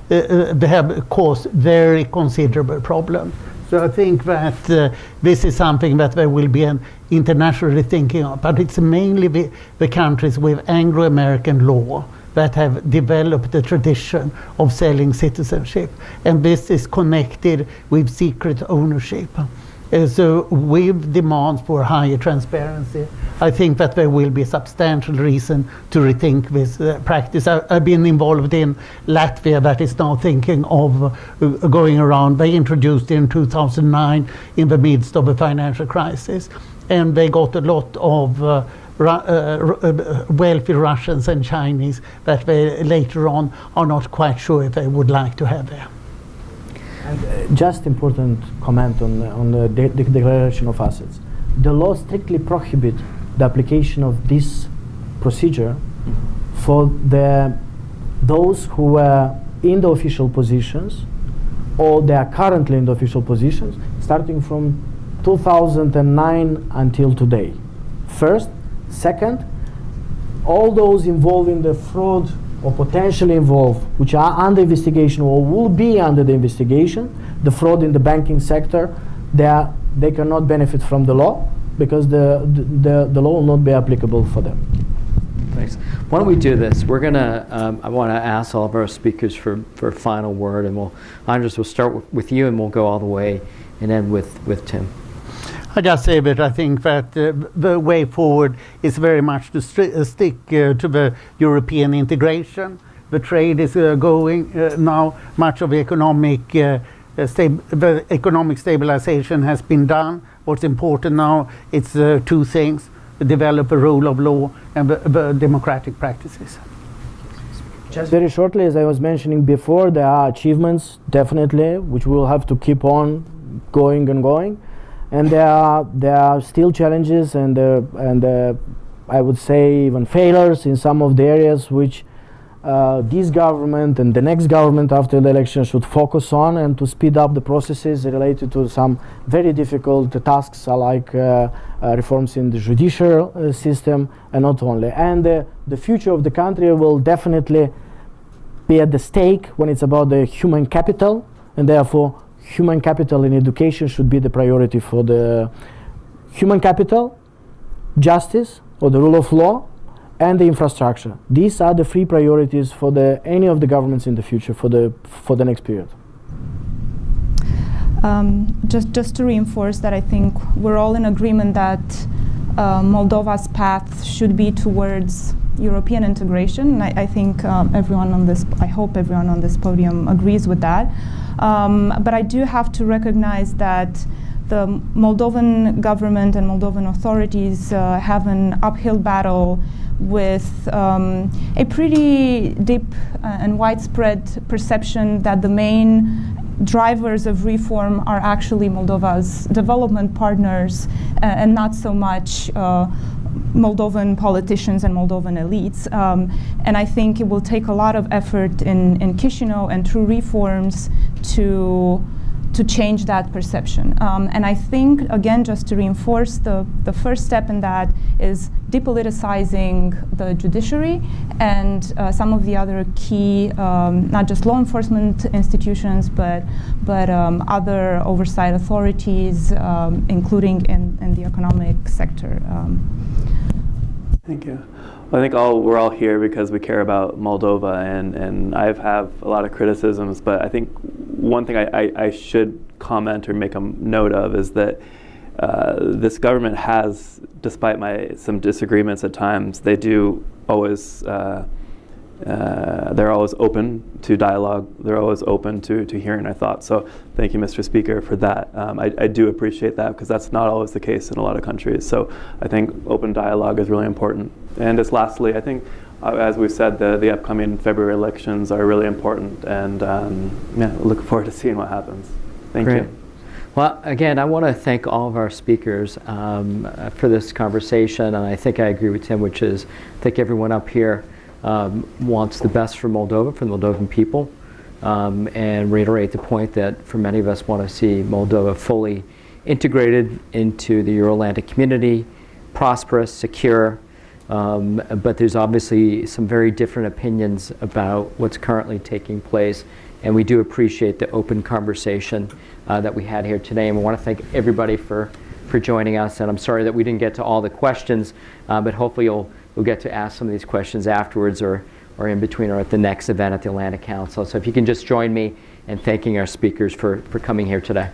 they have caused very considerable problem. So I think that this is something that there will be an internationally thinking of, but it's mainly the countries with Anglo-American law that have developed the tradition of selling citizenship. And this is connected with secret ownership. So with demands for higher transparency, I think that there will be a substantial reason to rethink this practice. I've been involved in Latvia that is now thinking of going around. They introduced it in 2009 in the midst of a financial crisis. And they got a lot of wealthy Russians and Chinese that they later on are not quite sure if they would like to have there. And just important comment on the declaration of assets. The law strictly prohibits the application of this procedure for those who were in the official positions or they are currently in the official positions, starting from 2009 until today. First. Second, all those involved in the fraud or potentially involved, which are under investigation or will be under the investigation, the fraud in the banking sector, they cannot benefit from the law because the law will not be applicable for them. Thanks. Why don't we do this? We're gonna. I want to ask all of our speakers for a final word, and Andres, we'll start with you, and we'll go all the way and end with Tim. I just say that I think that the way forward is very much to stick to the European integration. The trade is going now. Much of the economic stabilization has been done. What's important now it's two things: develop a rule of law and the democratic practices. Just very shortly, as I was mentioning before, there are achievements definitely which we will have to keep on going and going. And there are still challenges and I would say even failures in some of the areas which this government and the next government after the election should focus on, and to speed up the processes related to some very difficult tasks like reforms in the judicial system, and not only. And the future of the country will definitely be at the stake when it's about the human capital, and therefore human capital in education should be the priority for the human capital, justice or the rule of law, and the infrastructure. These are the three priorities for any of the governments in the future for the next period. Just to reinforce that, I think we're all in agreement that Moldova's path should be towards European integration. And I think I hope everyone on this podium agrees with that. But I do have to recognize that the Moldovan government and Moldovan authorities have an uphill battle with a pretty deep and widespread perception that the main drivers of reform are actually Moldova's development partners and not so much Moldovan politicians and Moldovan elites. And I think it will take a lot of effort in Chisinau and through reforms to change that perception. And I think, again, just to reinforce, the first step in that is depoliticizing the judiciary and some of the other key, not just law enforcement institutions, but other oversight authorities, including in the economic sector. Thank you. Well, I think we're all here because we care about Moldova, and I have a lot of criticisms, but I think one thing I should comment or make a note of is that this government has, despite some disagreements at times, they do always they're always open to dialogue. They're always open to hearing our thoughts. So thank you, Mr. Speaker, for that. I do appreciate that because that's not always the case in a lot of countries. So I think open dialogue is really important. And just lastly, I think, as we've said, the upcoming February elections are really important. And look forward to seeing what happens. Thank you. Well, again, I want to thank all of our speakers for this conversation. And I think I agree with Tim, which is I think everyone up here wants the best for Moldova, for the Moldovan people, and reiterate the point that for many of us want to see Moldova fully integrated into the Euro-Atlantic community, prosperous, secure, but there's obviously some very different opinions about what's currently taking place, and we do appreciate the open conversation that we had here today, and we want to thank everybody for joining us, and I'm sorry that we didn't get to all the questions, but hopefully you'll get to ask some of these questions afterwards or in between or at the next event at the Atlantic Council. So if you can just join me in thanking our speakers for coming here today.